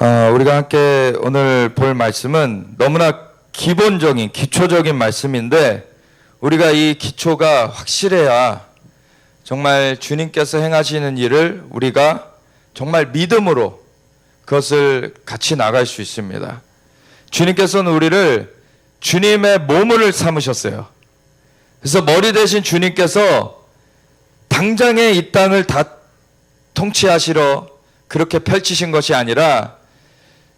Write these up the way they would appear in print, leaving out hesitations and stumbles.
우리가 함께 오늘 볼 말씀은 너무나 기본적인 기초적인 말씀인데, 우리가 이 기초가 확실해야 정말 주님께서 행하시는 일을 우리가 정말 믿음으로 그것을 같이 나갈 수 있습니다. 주님께서는 우리를 주님의 몸을 삼으셨어요. 그래서 머리 대신 주님께서 당장에 이 땅을 다 통치하시러 그렇게 펼치신 것이 아니라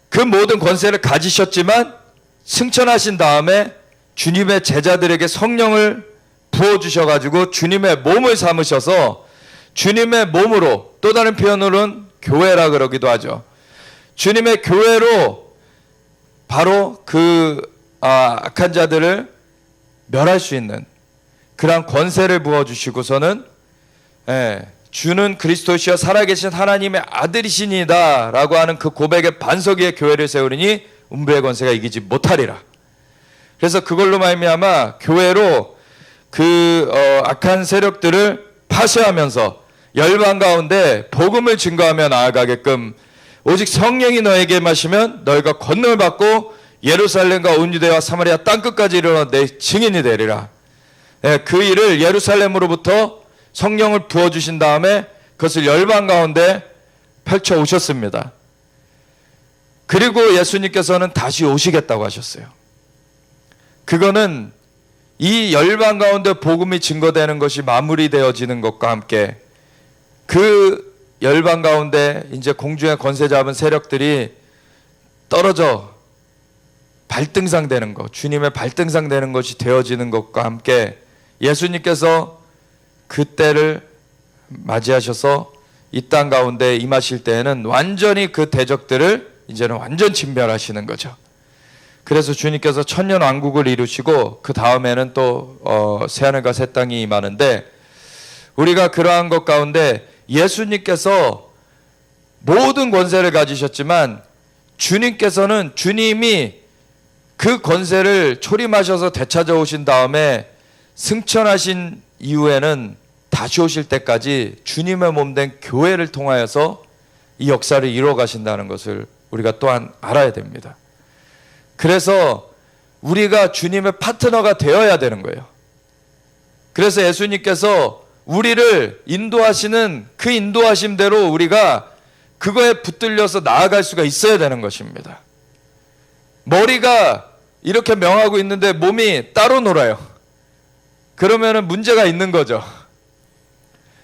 그 모든 권세를 가지셨지만 승천하신 다음에 주님의 제자들에게 성령을 부어주셔가지고 주님의 몸을 삼으셔서 주님의 몸으로, 또 다른 표현으로는 교회라 그러기도 하죠. 주님의 교회로 바로 그 악한 자들을 멸할 수 있는 그러한 권세를 부어주시고서는 주는 그리스도시여 살아계신 하나님의 아들이시니다 라고 하는 그 고백의 반석 위에 교회를 세우리니 음부의 권세가 이기지 못하리라. 그래서 그걸로 말미암아 교회로 악한 세력들을 파쇄하면서 열방 가운데 복음을 증거하며 나아가게끔, 오직 성령이 너에게 임하시면 너희가 권능을 받고 예루살렘과 온 유대와 사마리아 땅끝까지 이르러 내 증인이 되리라. 그 일을 예루살렘으로부터 성령을 부어주신 다음에 그것을 열방 가운데 펼쳐 오셨습니다. 그리고 예수님께서는 다시 오시겠다고 하셨어요. 그거는 이 열방 가운데 복음이 증거되는 것이 마무리되어지는 것과 함께 그 열방 가운데 이제 공중에 권세 잡은 세력들이 떨어져 발등상 되는 것, 주님의 발등상 되는 것이 되어지는 것과 함께 예수님께서 그때를 맞이하셔서 이 땅 가운데 임하실 때에는 완전히 그 대적들을 이제는 완전 진멸하시는 거죠. 그래서 주님께서 천년 왕국을 이루시고 그 다음에는 또 새하늘과 새 땅이 임하는데, 우리가 그러한 것 가운데 예수님께서 모든 권세를 가지셨지만 주님께서는 주님이 그 권세를 초림하셔서 되찾아 오신 다음에 승천하신 이후에는 다시 오실 때까지 주님의 몸된 교회를 통하여서 이 역사를 이루어 가신다는 것을 우리가 또한 알아야 됩니다. 그래서 우리가 주님의 파트너가 되어야 되는 거예요. 그래서 예수님께서 우리를 인도하시는 그 인도하심대로 우리가 그거에 붙들려서 나아갈 수가 있어야 되는 것입니다. 머리가 이렇게 명하고 있는데 몸이 따로 놀아요. 그러면은 문제가 있는 거죠.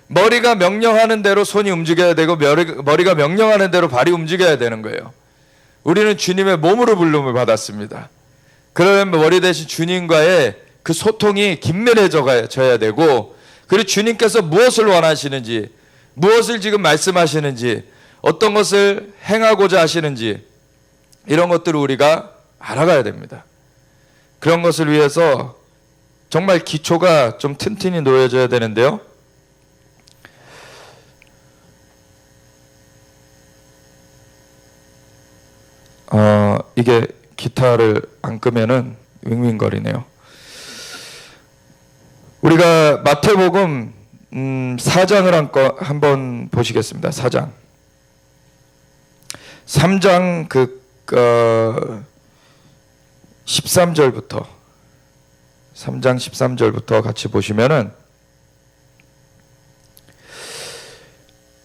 머리가 명령하는 대로 손이 움직여야 되고 머리가 명령하는 대로 발이 움직여야 되는 거예요. 우리는 주님의 몸으로 부름을 받았습니다. 그러면 머리 대신 주님과의 그 소통이 긴밀해져야 되고, 그리고 주님께서 무엇을 원하시는지, 무엇을 지금 말씀하시는지, 어떤 것을 행하고자 하시는지, 이런 것들을 우리가 알아가야 됩니다. 그런 것을 위해서 정말 기초가 좀 튼튼히 놓여져야 되는데요. 이게 기타를 안 끄면은 윙윙거리네요. 우리가 마태복음 4장을 한번 보시겠습니다. 4장 3장 13절부터 3장 13절부터 같이 보시면은,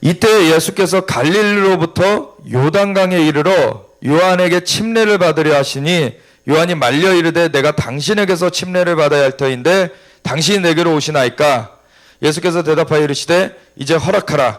이때 예수께서 갈릴리로부터 요단강에 이르러 요한에게 침례를 받으려 하시니 요한이 말려 이르되 내가 당신에게서 침례를 받아야 할 터인데 당신이 내게로 오시나이까? 예수께서 대답하여 이르시되 이제 허락하라.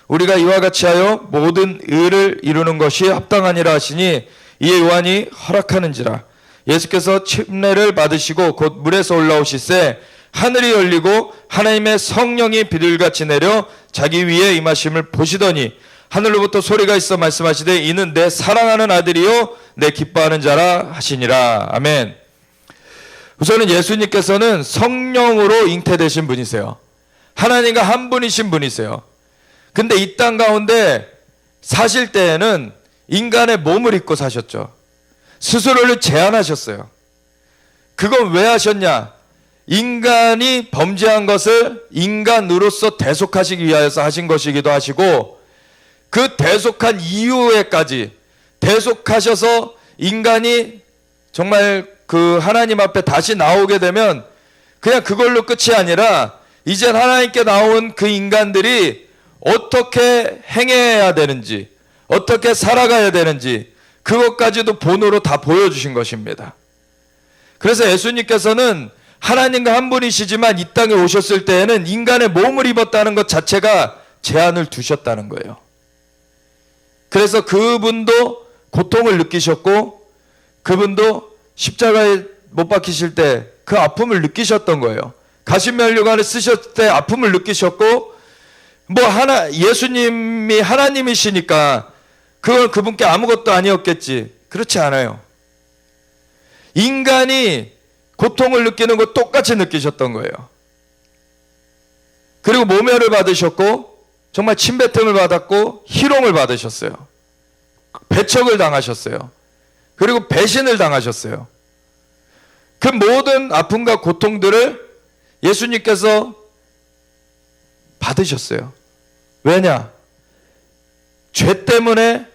우리가 이와 같이 하여 모든 의를 이루는 것이 합당하니라 하시니 이에 요한이 허락하는지라. 예수께서 침례를 받으시고 곧 물에서 올라오시세 하늘이 열리고 하나님의 성령이 비둘기같이 내려 자기 위에 임하심을 보시더니 하늘로부터 소리가 있어 말씀하시되 이는 내 사랑하는 아들이요 내 기뻐하는 자라 하시니라. 아멘. 우선은 예수님께서는 성령으로 잉태되신 분이세요. 하나님과 한 분이신 분이세요. 근데 이 땅 가운데 사실 때에는 인간의 몸을 입고 사셨죠. 스스로를 제한하셨어요. 그건 왜 하셨냐? 인간이 범죄한 것을 인간으로서 대속하시기 위하여서 하신 것이기도 하시고, 그 대속한 이후에까지 대속하셔서 인간이 정말 그 하나님 앞에 다시 나오게 되면 그냥 그걸로 끝이 아니라 이젠 하나님께 나온 그 인간들이 어떻게 행해야 되는지, 어떻게 살아가야 되는지 그것까지도 본으로 다 보여주신 것입니다. 그래서 예수님께서는 하나님과 한 분이시지만 이 땅에 오셨을 때에는 인간의 몸을 입었다는 것 자체가 제한을 두셨다는 거예요. 그래서 그분도 고통을 느끼셨고 그분도 십자가에 못 박히실 때 그 아픔을 느끼셨던 거예요. 가시면류관을 쓰셨을 때 아픔을 느끼셨고 예수님이 하나님이시니까 그건 그분께 아무것도 아니었겠지. 그렇지 않아요. 인간이 고통을 느끼는 거 똑같이 느끼셨던 거예요. 그리고 모멸을 받으셨고 정말 침뱉음을 받았고 희롱을 받으셨어요. 배척을 당하셨어요. 그리고 배신을 당하셨어요. 그 모든 아픔과 고통들을 예수님께서 받으셨어요. 왜냐? 죄 때문에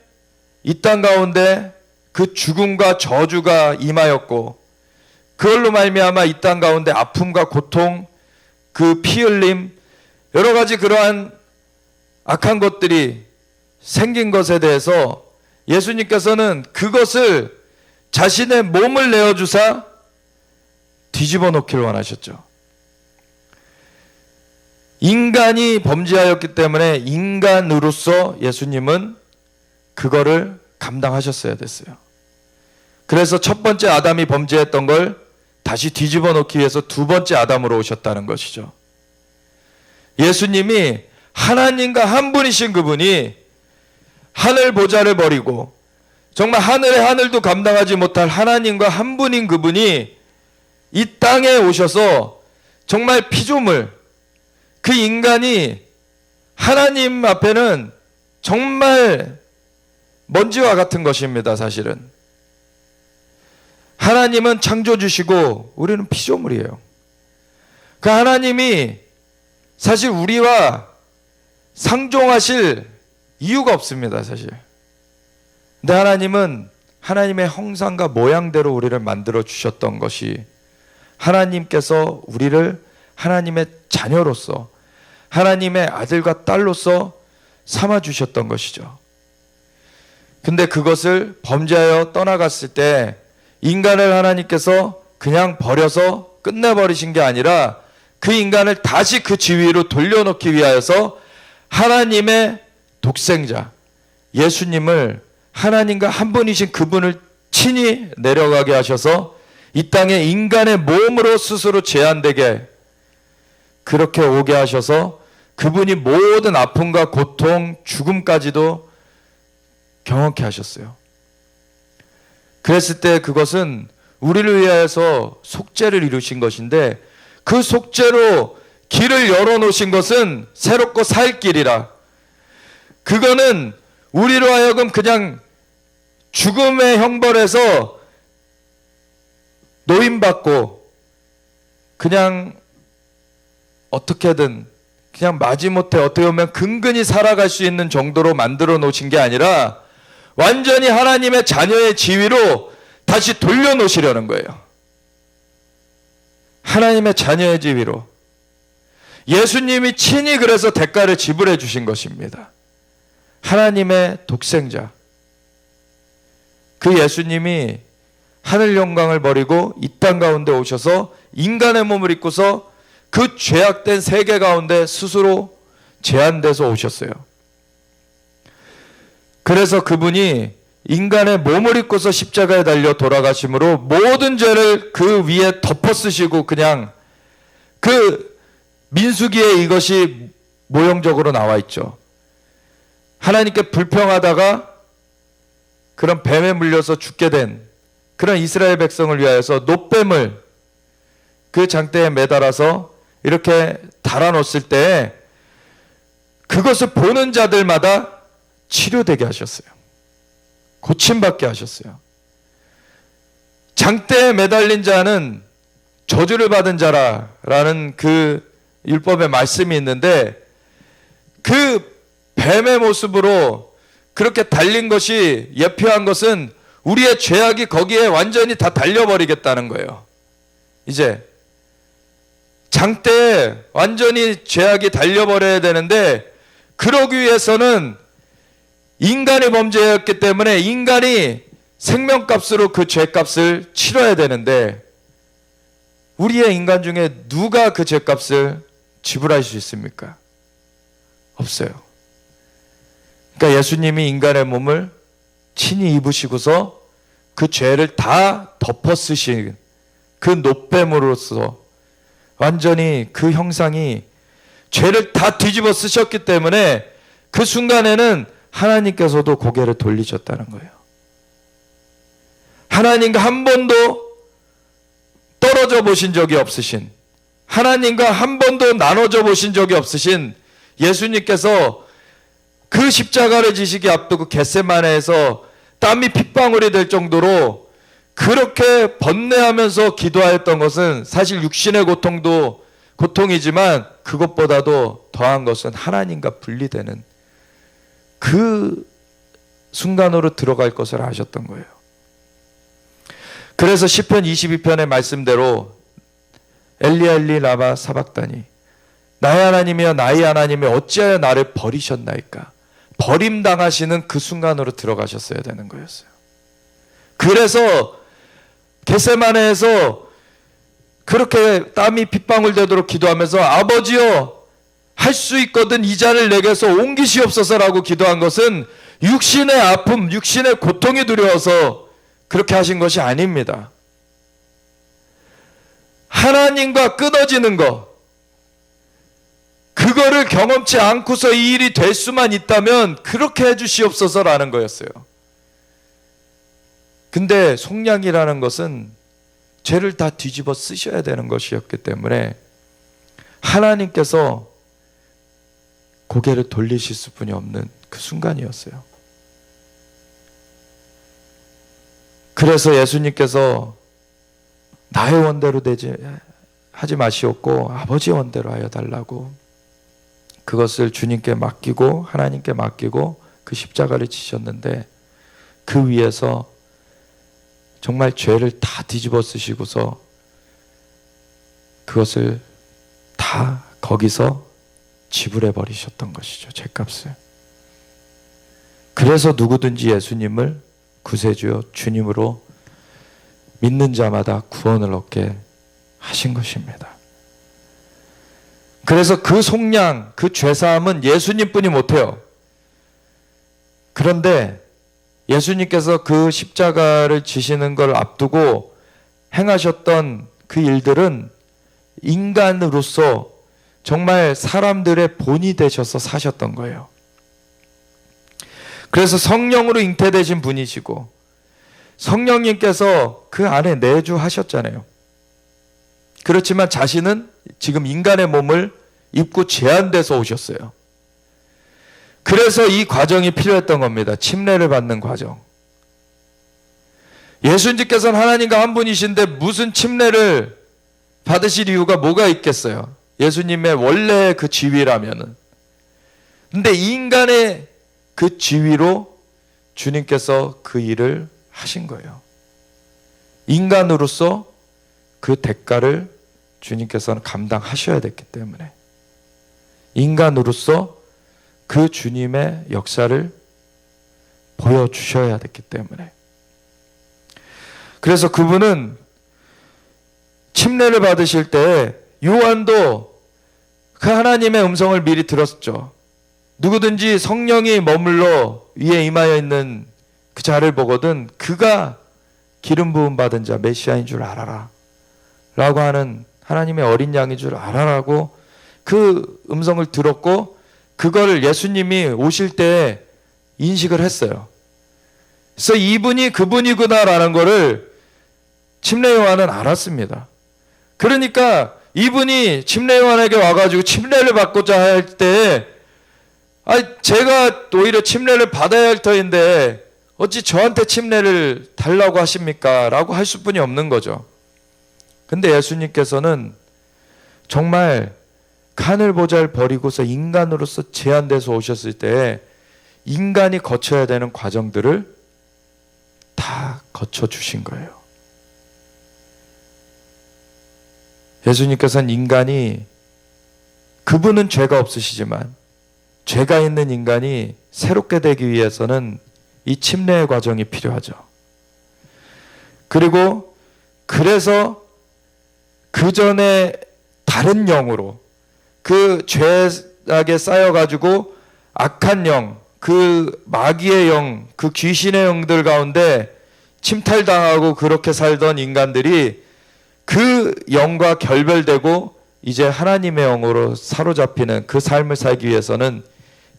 이 땅 가운데 그 죽음과 저주가 임하였고 그걸로 말미암아 이 땅 가운데 아픔과 고통, 그 피 흘림, 여러 가지 그러한 악한 것들이 생긴 것에 대해서 예수님께서는 그것을 자신의 몸을 내어주사 뒤집어 놓기를 원하셨죠. 인간이 범죄하였기 때문에 인간으로서 예수님은 그거를 감당하셨어야 됐어요. 그래서 첫 번째 아담이 범죄했던 걸 다시 뒤집어 놓기 위해서 두 번째 아담으로 오셨다는 것이죠. 예수님이 하나님과 한 분이신 그분이 하늘 보좌를 버리고 정말 하늘의 하늘도 감당하지 못할 하나님과 한 분인 그분이 이 땅에 오셔서 정말 피조물, 그 인간이 하나님 앞에는 정말 먼지와 같은 것입니다. 사실은 하나님은 창조주시고 우리는 피조물이에요. 그 하나님이 사실 우리와 상종하실 이유가 없습니다. 사실. 근데 하나님은 하나님의 형상과 모양대로 우리를 만들어 주셨던 것이 하나님께서 우리를 하나님의 자녀로서 하나님의 아들과 딸로서 삼아주셨던 것이죠. 근데 그것을 범죄하여 떠나갔을 때 인간을 하나님께서 그냥 버려서 끝내버리신 게 아니라 그 인간을 다시 그 지위로 돌려놓기 위하여서 하나님의 독생자 예수님을 하나님과 한 분이신 그분을 친히 내려가게 하셔서 이 땅에 인간의 몸으로 스스로 제한되게 그렇게 오게 하셔서 그분이 모든 아픔과 고통, 죽음까지도 경험케 하셨어요. 그랬을 때 그것은 우리를 위하여서 속죄를 이루신 것인데 그 속죄로 길을 열어놓으신 것은 새롭고 살 길이라. 그거는 우리로 하여금 그냥 죽음의 형벌에서 노임받고 그냥 어떻게든 그냥 마지못해 어떻게 보면 근근히 살아갈 수 있는 정도로 만들어 놓으신 게 아니라 완전히 하나님의 자녀의 지위로 다시 돌려놓으시려는 거예요. 하나님의 자녀의 지위로. 예수님이 친히 그래서 대가를 지불해 주신 것입니다. 하나님의 독생자. 그 예수님이 하늘 영광을 버리고 이 땅 가운데 오셔서 인간의 몸을 입고서 그 죄악된 세계 가운데 스스로 제한돼서 오셨어요. 그래서 그분이 인간의 몸을 입고서 십자가에 달려 돌아가심으로 모든 죄를 그 위에 덮어 쓰시고 그냥 그 민수기에 이것이 모형적으로 나와 있죠. 하나님께 불평하다가 그런 뱀에 물려서 죽게 된 그런 이스라엘 백성을 위하여서 놋뱀을 그 장대에 매달아서 이렇게 달아놓았을 때 그것을 보는 자들마다 치료되게 하셨어요. 고침받게 하셨어요. 장대에 매달린 자는 저주를 받은 자라라는 그 율법의 말씀이 있는데 그 뱀의 모습으로 그렇게 달린 것이 예표한 것은 우리의 죄악이 거기에 완전히 다 달려버리겠다는 거예요. 이제 장대에 완전히 죄악이 달려버려야 되는데, 그러기 위해서는 인간의 범죄였기 때문에 인간이 생명값으로 그 죄값을 치러야 되는데, 우리의 인간 중에 누가 그 죄값을 지불할 수 있습니까? 없어요. 그러니까 예수님이 인간의 몸을 친히 입으시고서 그 죄를 다 덮어 쓰신 그 노뱀으로서 완전히 그 형상이 죄를 다 뒤집어 쓰셨기 때문에 그 순간에는 하나님께서도 고개를 돌리셨다는 거예요. 하나님과 한 번도 떨어져 보신 적이 없으신, 하나님과 한 번도 나눠져 보신 적이 없으신 예수님께서 그 십자가를 지시기 앞두고 겟세마네에서 땀이 핏방울이 될 정도로 그렇게 번뇌하면서 기도하였던 것은 사실 육신의 고통도 고통이지만 그것보다도 더한 것은 하나님과 분리되는 그 순간으로 들어갈 것을 아셨던 거예요. 그래서 시편 22편의 말씀대로 엘리야 엘리 라마 사박다니, 나의 하나님이여 나의 하나님이 어찌하여 나를 버리셨나이까. 버림당하시는 그 순간으로 들어가셨어야 되는 거였어요. 그래서 겟세마네에서 그렇게 땀이 핏방울 되도록 기도하면서 아버지여 할 수 있거든 이 잔을 내게서 옮기시옵소서라고 기도한 것은 육신의 아픔, 육신의 고통이 두려워서 그렇게 하신 것이 아닙니다. 하나님과 끊어지는 것, 그거를 경험치 않고서 이 일이 될 수만 있다면 그렇게 해주시옵소서라는 거였어요. 근데 속량이라는 것은 죄를 다 뒤집어 쓰셔야 되는 것이었기 때문에 하나님께서 고개를 돌리실 수뿐이 없는 그 순간이었어요. 그래서 예수님께서 나의 원대로 하지 마시옵고 아버지의 원대로 하여 달라고 그것을 주님께 맡기고 하나님께 맡기고 그 십자가를 지셨는데, 그 위에서 정말 죄를 다 뒤집어 쓰시고서 그것을 다 거기서 지불해 버리셨던 것이죠. 죄값을. 그래서 누구든지 예수님을 구세주요 주님으로 믿는 자마다 구원을 얻게 하신 것입니다. 그래서 그 속량, 그 죄사함은 예수님뿐이 못해요. 그런데 예수님께서 그 십자가를 지시는 걸 앞두고 행하셨던 그 일들은 인간으로서 정말 사람들의 본이 되셔서 사셨던 거예요. 그래서 성령으로 잉태되신 분이시고 성령님께서 그 안에 내주하셨잖아요. 그렇지만 자신은 지금 인간의 몸을 입고 제한돼서 오셨어요. 그래서 이 과정이 필요했던 겁니다. 침례를 받는 과정. 예수님께서는 하나님과 한 분이신데 무슨 침례를 받으실 이유가 뭐가 있겠어요? 예수님의 원래의 그 지위라면은. 근데 인간의 그 지위로 주님께서 그 일을 하신 거예요. 인간으로서 그 대가를 주님께서는 감당하셔야 됐기 때문에, 인간으로서 그 주님의 역사를 보여주셔야 됐기 때문에. 그래서 그분은 침례를 받으실 때 요한도 그 하나님의 음성을 미리 들었죠. 누구든지 성령이 머물러 위에 임하여 있는 그 자를 보거든 그가 기름 부음 받은 자 메시아인 줄 알아라 라고 하는 하나님의 어린 양인 줄 알아라고 그 음성을 들었고, 그걸 예수님이 오실 때 인식을 했어요. 그래서 이분이 그분이구나라는 거를 침례 요한은 알았습니다. 그러니까 이분이 침례 요한에게 와가지고 침례를 받고자 할 때, 제가 오히려 침례를 받아야 할 터인데 어찌 저한테 침례를 달라고 하십니까? 라고 할 수뿐이 없는 거죠. 근데 예수님께서는 정말 하늘 보좌를 버리고서 인간으로서 제한돼서 오셨을 때 인간이 거쳐야 되는 과정들을 다 거쳐주신 거예요. 예수님께서는 인간이, 그분은 죄가 없으시지만 죄가 있는 인간이 새롭게 되기 위해서는 이 침례의 과정이 필요하죠. 그리고 그래서 그 전에 다른 영으로, 그 죄악에 쌓여가지고 악한 영, 그 마귀의 영, 그 귀신의 영들 가운데 침탈당하고 그렇게 살던 인간들이 그 영과 결별되고 이제 하나님의 영으로 사로잡히는 그 삶을 살기 위해서는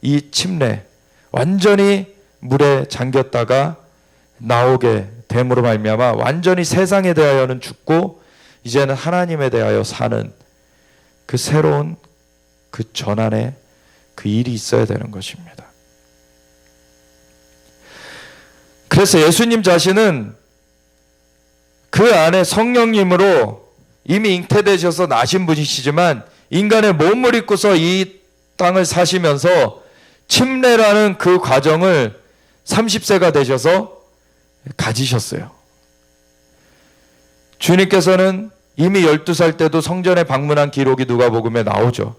이 침례, 완전히 물에 잠겼다가 나오게 됨으로 말미암아 완전히 세상에 대하여는 죽고 이제는 하나님에 대하여 사는 그 새로운 그 전환의 그 일이 있어야 되는 것입니다. 그래서 예수님 자신은 그 안에 성령님으로 이미 잉태되셔서 나신 분이시지만 인간의 몸을 입고서 이 땅을 사시면서 침례라는 그 과정을 30세가 되셔서 가지셨어요. 주님께서는 이미 12살 때도 성전에 방문한 기록이 누가복음에 나오죠.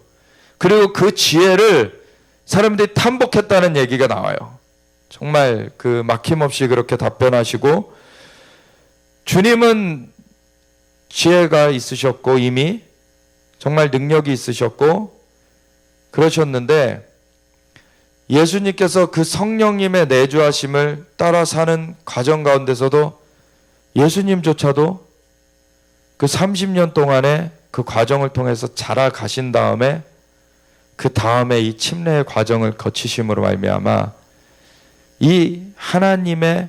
그리고 그 지혜를 사람들이 탐복했다는 얘기가 나와요. 정말 그 막힘없이 그렇게 답변하시고, 주님은 지혜가 있으셨고 이미 정말 능력이 있으셨고 그러셨는데, 예수님께서 그 성령님의 내주하심을 따라 사는 과정 가운데서도 예수님조차도 그 30년 동안의 그 과정을 통해서 자라가신 다음에 그 다음에 이 침례의 과정을 거치심으로 말미암아 이 하나님의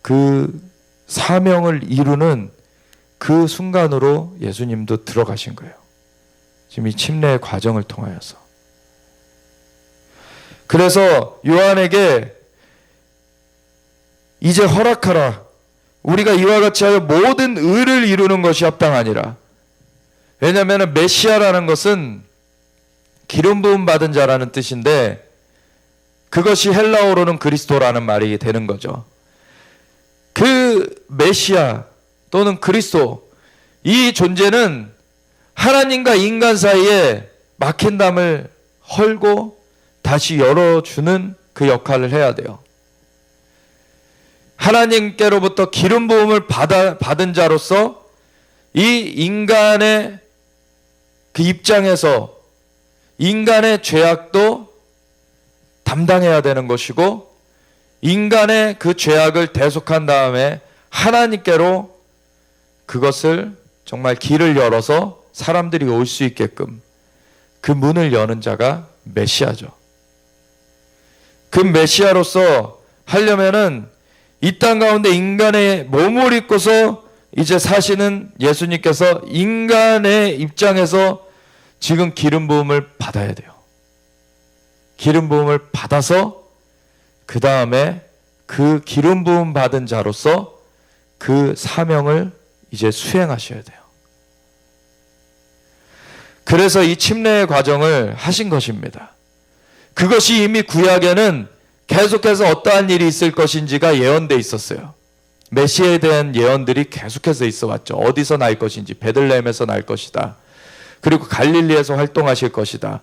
그 사명을 이루는 그 순간으로 예수님도 들어가신 거예요. 지금 이 침례의 과정을 통하여서. 그래서 요한에게 이제 허락하라, 우리가 이와 같이 하여 모든 의를 이루는 것이 합당하니라. 왜냐하면 메시아라는 것은 기름 부음 받은 자라는 뜻인데, 그것이 헬라어로는 그리스도라는 말이 되는 거죠. 그 메시아 또는 그리스도, 이 존재는 하나님과 인간 사이에 막힌 담을 헐고 다시 열어주는 그 역할을 해야 돼요. 하나님께로부터 기름 부음을 받은 자로서 이 인간의 그 입장에서 인간의 죄악도 담당해야 되는 것이고, 인간의 그 죄악을 대속한 다음에 하나님께로 그것을 정말 길을 열어서 사람들이 올 수 있게끔 그 문을 여는 자가 메시아죠. 그 메시아로서 하려면은 이 땅 가운데 인간의 몸을 입고서 이제 사시는 예수님께서 인간의 입장에서 지금 기름 부음을 받아야 돼요. 기름 부음을 받아서 그 다음에 그 기름 부음 받은 자로서 그 사명을 이제 수행하셔야 돼요. 그래서 이 침례의 과정을 하신 것입니다. 그것이 이미 구약에는 계속해서 어떠한 일이 있을 것인지가 예언돼 있었어요. 메시아에 대한 예언들이 계속해서 있어 왔죠. 어디서 날 것인지, 베들레헴에서 날 것이다. 그리고 갈릴리에서 활동하실 것이다.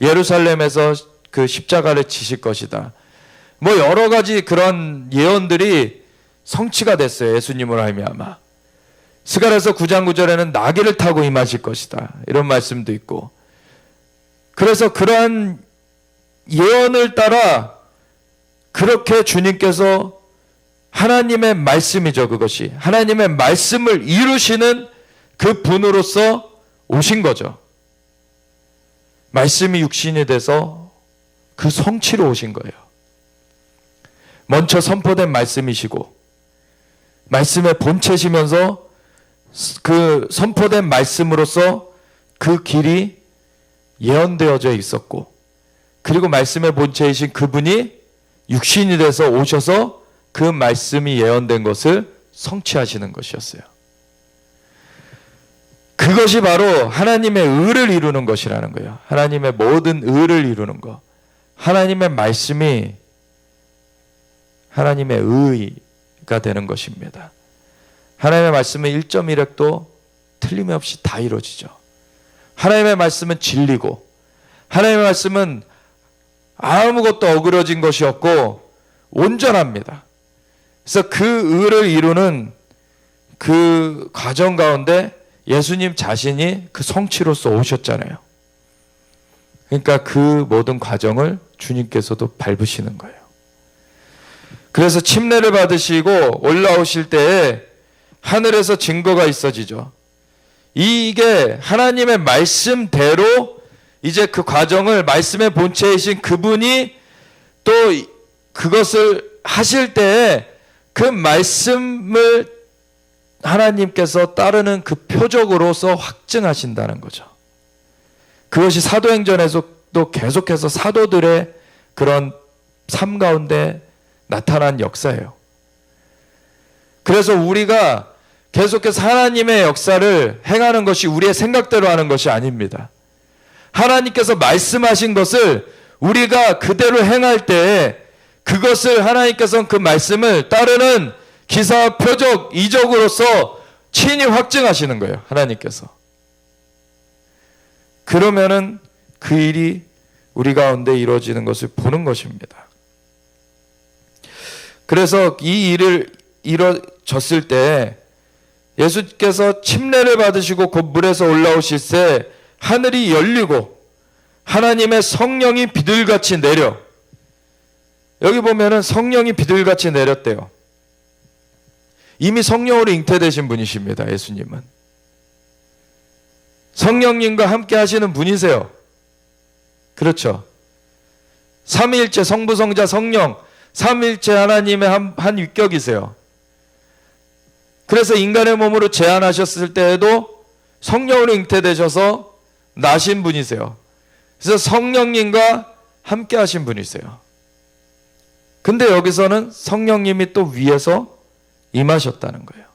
예루살렘에서 그 십자가를 지실 것이다. 뭐 여러 가지 그런 예언들이 성취가 됐어요. 예수님으로 말미암아. 스가랴서 9장 9절에는 나귀를 타고 임하실 것이다, 이런 말씀도 있고. 그래서 그러한 예언을 따라 그렇게 주님께서 하나님의 말씀이죠. 그것이 하나님의 말씀을 이루시는 그 분으로서 오신 거죠. 말씀이 육신이 돼서 그 성취로 오신 거예요. 먼저 선포된 말씀이시고 말씀의 본체시면서 그 선포된 말씀으로서 그 길이 예언되어져 있었고, 그리고 말씀의 본체이신 그분이 육신이 돼서 오셔서 그 말씀이 예언된 것을 성취하시는 것이었어요. 그것이 바로 하나님의 의를 이루는 것이라는 거예요. 하나님의 모든 의를 이루는 것. 하나님의 말씀이 하나님의 의가 되는 것입니다. 하나님의 말씀은 1.1획도 틀림없이 다 이루어지죠. 하나님의 말씀은 진리고 하나님의 말씀은 아무것도 어그러진 것이 없고 온전합니다. 그래서 그 의를 이루는 그 과정 가운데 예수님 자신이 그 성취로서 오셨잖아요. 그러니까 그 모든 과정을 주님께서도 밟으시는 거예요. 그래서 침례를 받으시고 올라오실 때에 하늘에서 증거가 있어지죠. 이게 하나님의 말씀대로 이제 그 과정을 말씀의 본체이신 그분이 또 그것을 하실 때에 그 말씀을 하나님께서 따르는 그 표적으로서 확증하신다는 거죠. 그것이 사도행전에서도 계속해서 사도들의 그런 삶 가운데 나타난 역사예요. 그래서 우리가 계속해서 하나님의 역사를 행하는 것이 우리의 생각대로 하는 것이 아닙니다. 하나님께서 말씀하신 것을 우리가 그대로 행할 때 그것을 하나님께서는 그 말씀을 따르는 기사, 표적, 이적으로서 친히 확증하시는 거예요. 하나님께서. 그러면은 그 일이 우리 가운데 이루어지는 것을 보는 것입니다. 그래서 이 일을 이루어졌을 때 예수께서 침례를 받으시고 곧 물에서 올라오실 때 하늘이 열리고 하나님의 성령이 비둘같이 내려, 여기 보면은 성령이 비둘같이 내렸대요. 이미 성령으로 잉태되신 분이십니다. 예수님은 성령님과 함께 하시는 분이세요. 그렇죠. 삼위일체 성부 성자 성령 삼위일체 하나님의 한 위격이세요. 그래서 인간의 몸으로 제한하셨을 때에도 성령으로 잉태되셔서 나신 분이세요. 그래서 성령님과 함께 하신 분이세요. 근데 여기서는 성령님이 또 위에서 임하셨다는 거예요.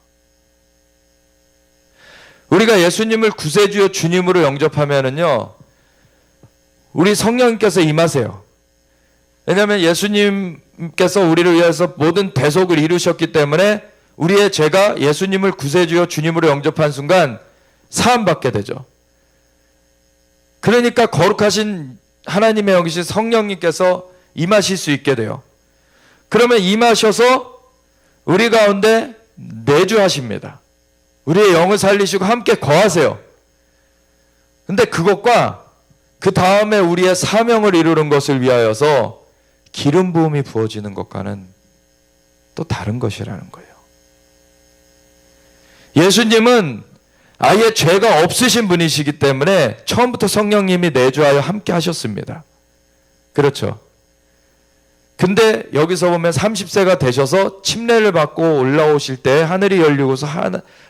우리가 예수님을 구세주여 주님으로 영접하면은요, 우리 성령님께서 임하세요. 왜냐하면 예수님께서 우리를 위해서 모든 대속을 이루셨기 때문에 우리의 죄가 예수님을 구세주여 주님으로 영접한 순간 사함받게 되죠. 그러니까 거룩하신 하나님의 영이신 성령님께서 임하실 수 있게 돼요. 그러면 임하셔서 우리 가운데 내주하십니다. 우리의 영을 살리시고 함께 거하세요. 근데 그것과 그 다음에 우리의 사명을 이루는 것을 위하여서 기름 부음이 부어지는 것과는 또 다른 것이라는 거예요. 예수님은 아예 죄가 없으신 분이시기 때문에 처음부터 성령님이 내주하여 함께 하셨습니다. 그렇죠. 근데 여기서 보면 30세가 되셔서 침례를 받고 올라오실 때 하늘이 열리고서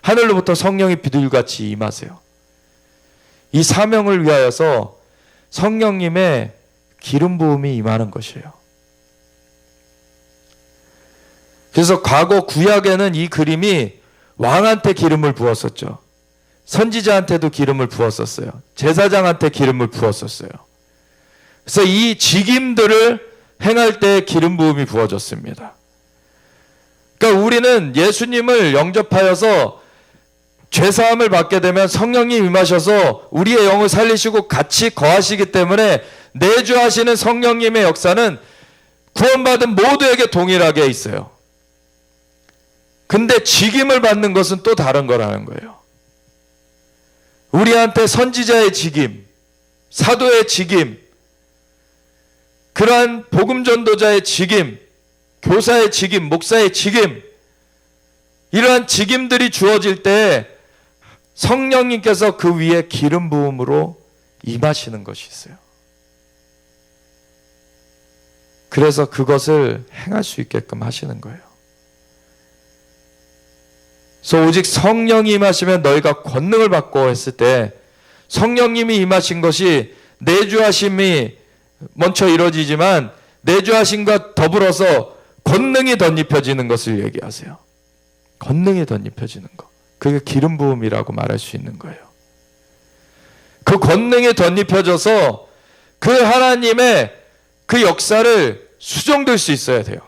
하늘로부터 성령이 비둘같이 임하세요. 이 사명을 위하여서 성령님의 기름 부음이 임하는 것이에요. 그래서 과거 구약에는 이 그림이 왕한테 기름을 부었었죠. 선지자한테도 기름을 부었었어요. 제사장한테 기름을 부었었어요. 그래서 이 직임들을 행할 때 기름 부음이 부어졌습니다. 그러니까 우리는 예수님을 영접하여서 죄사함을 받게 되면 성령님 임하셔서 우리의 영을 살리시고 같이 거하시기 때문에 내주하시는 성령님의 역사는 구원받은 모두에게 동일하게 있어요. 근데 직임을 받는 것은 또 다른 거라는 거예요. 우리한테 선지자의 직임, 사도의 직임, 그러한 복음 전도자의 직임, 교사의 직임, 목사의 직임, 이러한 직임들이 주어질 때 성령님께서 그 위에 기름 부음으로 임하시는 것이 있어요. 그래서 그것을 행할 수 있게끔 하시는 거예요. 그래서 오직 성령이 임하시면 너희가 권능을 받고 했을 때 성령님이 임하신 것이 내주하심이 먼저 이루어지지만 내주하심과 더불어서 권능이 덧입혀지는 것을 얘기하세요. 권능이 덧입혀지는 것. 그게 기름 부음이라고 말할 수 있는 거예요. 그 권능이 덧입혀져서 그 하나님의 그 역사를 수종될 수 있어야 돼요.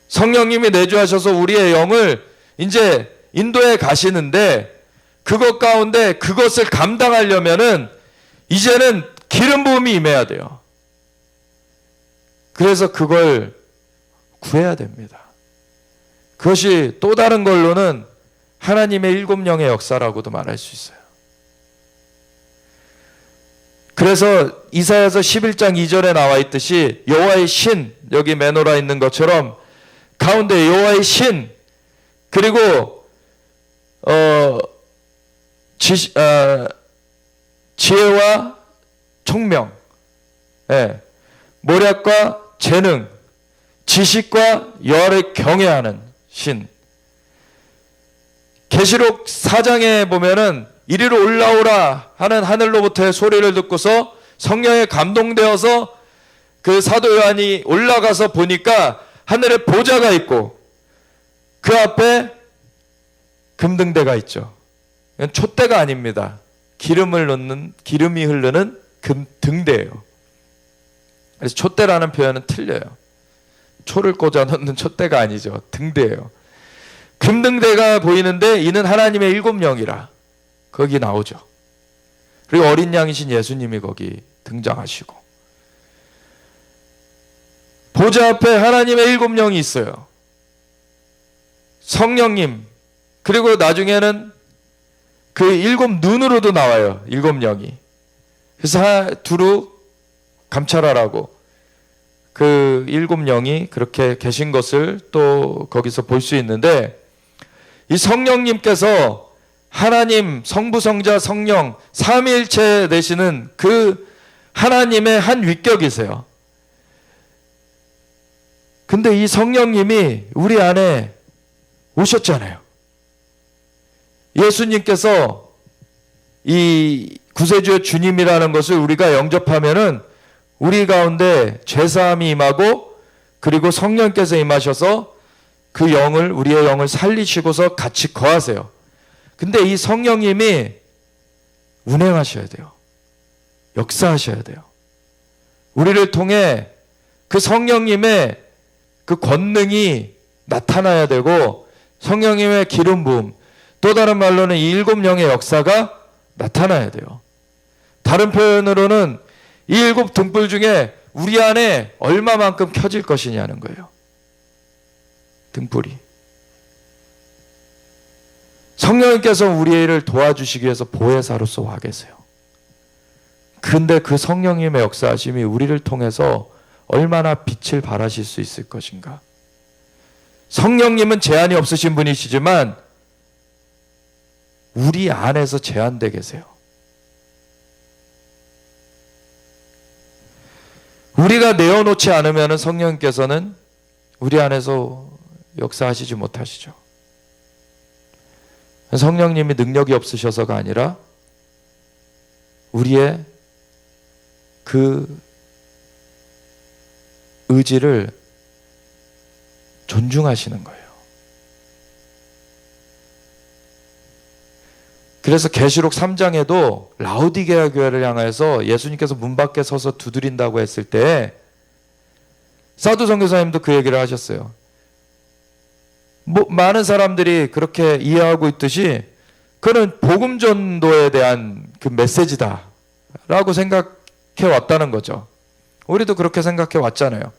성령님이 내주하셔서 우리의 영을 이제 인도해 가시는데, 그것 가운데 그것을 감당하려면은 이제는 기름 부음이 임해야 돼요. 그래서 그걸 구해야 됩니다. 그것이 또 다른 걸로는 하나님의 일곱 영의 역사라고도 말할 수 있어요. 그래서 이사야서 11장 2절에 나와 있듯이 여호와의 신, 여기 메노라 있는 것처럼 가운데 여호와의 신, 그리고 지혜와 총명, 모략과 재능, 지식과 여호와를 경외하는 신. 계시록 4장에 보면은 이리로 올라오라 하는 하늘로부터의 소리를 듣고서 성령에 감동되어서 그 사도 요한이 올라가서 보니까 하늘에 보좌가 있고 그 앞에 금등대가 있죠. 이건 촛대가 아닙니다. 기름이 흐르는 등대예요. 그래서 촛대라는 표현은 틀려요. 초를 꽂아 놓는 촛대가 아니죠. 등대예요. 금등대가 보이는데 이는 하나님의 일곱 영이라 거기 나오죠. 그리고 어린 양이신 예수님이 거기 등장하시고, 보좌 앞에 하나님의 일곱 영이 있어요. 성령님, 그리고 나중에는 그 일곱 눈으로도 나와요. 일곱 영이. 그래서 두루 감찰하라고 그 일곱 영이 그렇게 계신 것을 또 거기서 볼 수 있는데, 이 성령님께서 하나님, 성부, 성자, 성령 삼위일체 되시는 그 하나님의 한 위격이세요. 근데 이 성령님이 우리 안에 오셨잖아요. 예수님께서 이 구세주의 주님이라는 것을 우리가 영접하면은 우리 가운데 죄사함이 임하고, 그리고 성령께서 임하셔서 그 영을, 우리의 영을 살리시고서 같이 거하세요. 근데 이 성령님이 운행하셔야 돼요. 역사하셔야 돼요. 우리를 통해 그 성령님의 그 권능이 나타나야 되고, 성령님의 기름 부음, 또 다른 말로는 이 일곱 영의 역사가 나타나야 돼요. 다른 표현으로는 이 일곱 등불 중에 우리 안에 얼마만큼 켜질 것이냐는 거예요. 등불이. 성령님께서 우리를 도와주시기 위해서 보혜사로서 와 계세요. 근데 그 성령님의 역사하심이 우리를 통해서 얼마나 빛을 발하실 수 있을 것인가. 성령님은 제한이 없으신 분이시지만 우리 안에서 제한되어 계세요. 우리가 내어놓지 않으면 성령님께서는 우리 안에서 역사하시지 못하시죠. 성령님이 능력이 없으셔서가 아니라 우리의 그 의지를 존중하시는 거예요. 그래서 계시록 3장에도 라오디게아 교회를 향해서 예수님께서 문 밖에 서서 두드린다고 했을 때 사도 선교사님도 그 얘기를 하셨어요. 많은 사람들이 그렇게 이해하고 있듯이 그는 복음 전도에 대한 그 메시지다 라고 생각해 왔다는 거죠. 우리도 그렇게 생각해 왔잖아요.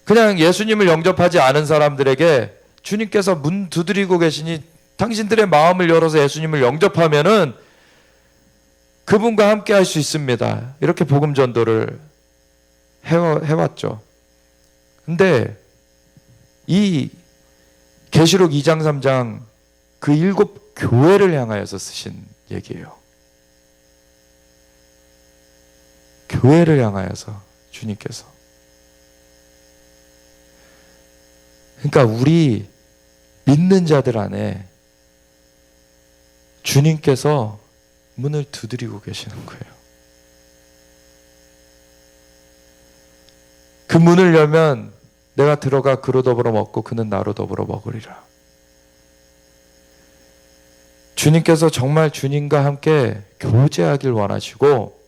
그냥 예수님을 영접하지 않은 사람들에게 주님께서 문 두드리고 계시니 당신들의 마음을 열어서 예수님을 영접하면은 그분과 함께 할 수 있습니다. 이렇게 복음 전도를 해왔죠. 근데 이 계시록 2장 3장 그 일곱 교회를 향하여서 쓰신 얘기예요. 교회를 향하여서 주님께서. 그러니까 우리 믿는 자들 안에 주님께서 문을 두드리고 계시는 거예요. 그 문을 열면 내가 들어가 그로 더불어 먹고 그는 나로 더불어 먹으리라. 주님께서 정말 주님과 함께 교제하길 원하시고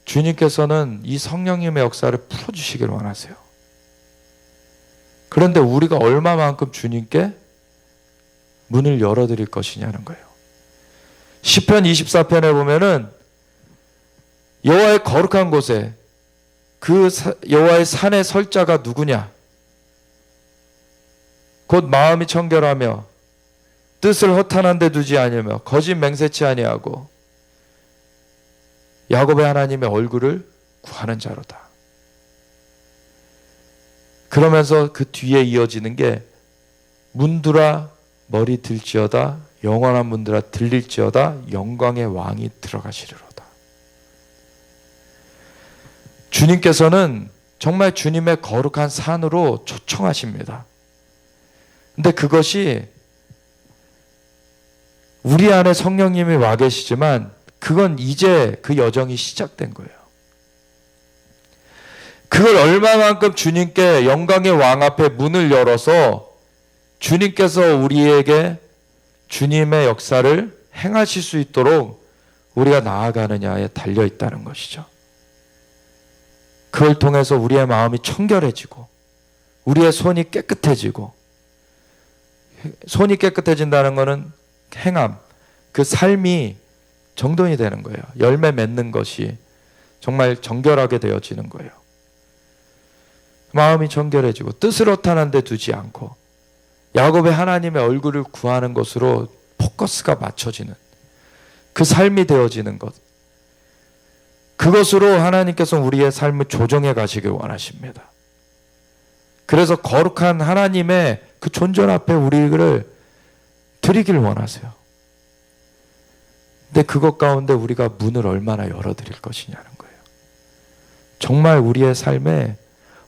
주님께서는 이 성령님의 역사를 풀어주시길 원하세요. 그런데 우리가 얼마만큼 주님께 문을 열어드릴 것이냐는 거예요. 시편 24편에 보면은 여호와의 거룩한 곳에 그 여호와의 산에 설 자가 누구냐? 곧 마음이 청결하며 뜻을 허탄한 데 두지 아니하며 거짓 맹세치 아니하고 야곱의 하나님의 얼굴을 구하는 자로다. 그러면서 그 뒤에 이어지는 게 문들아 머리 들지어다 영원한 문들아 들릴지어다 영광의 왕이 들어가시리로다. 주님께서는 정말 주님의 거룩한 산으로 초청하십니다. 근데 그것이 우리 안에 성령님이 와 계시지만 그건 이제 그 여정이 시작된 거예요. 그걸 얼마만큼 주님께 영광의 왕 앞에 문을 열어서 주님께서 우리에게 주님의 역사를 행하실 수 있도록 우리가 나아가느냐에 달려 있다는 것이죠. 그걸 통해서 우리의 마음이 청결해지고 우리의 손이 깨끗해지고, 손이 깨끗해진다는 것은 행함, 그 삶이 정돈이 되는 거예요. 열매 맺는 것이 정말 정결하게 되어지는 거예요. 마음이 정결해지고 뜻을 허탄한 데 두지 않고 야곱의 하나님의 얼굴을 구하는 것으로 포커스가 맞춰지는 그 삶이 되어지는 것, 그것으로 하나님께서 우리의 삶을 조정해 가시길 원하십니다. 그래서 거룩한 하나님의 그 존전 앞에 우리를 드리길 원하세요. 근데 그것 가운데 우리가 문을 얼마나 열어드릴 것이냐는 거예요. 정말 우리의 삶에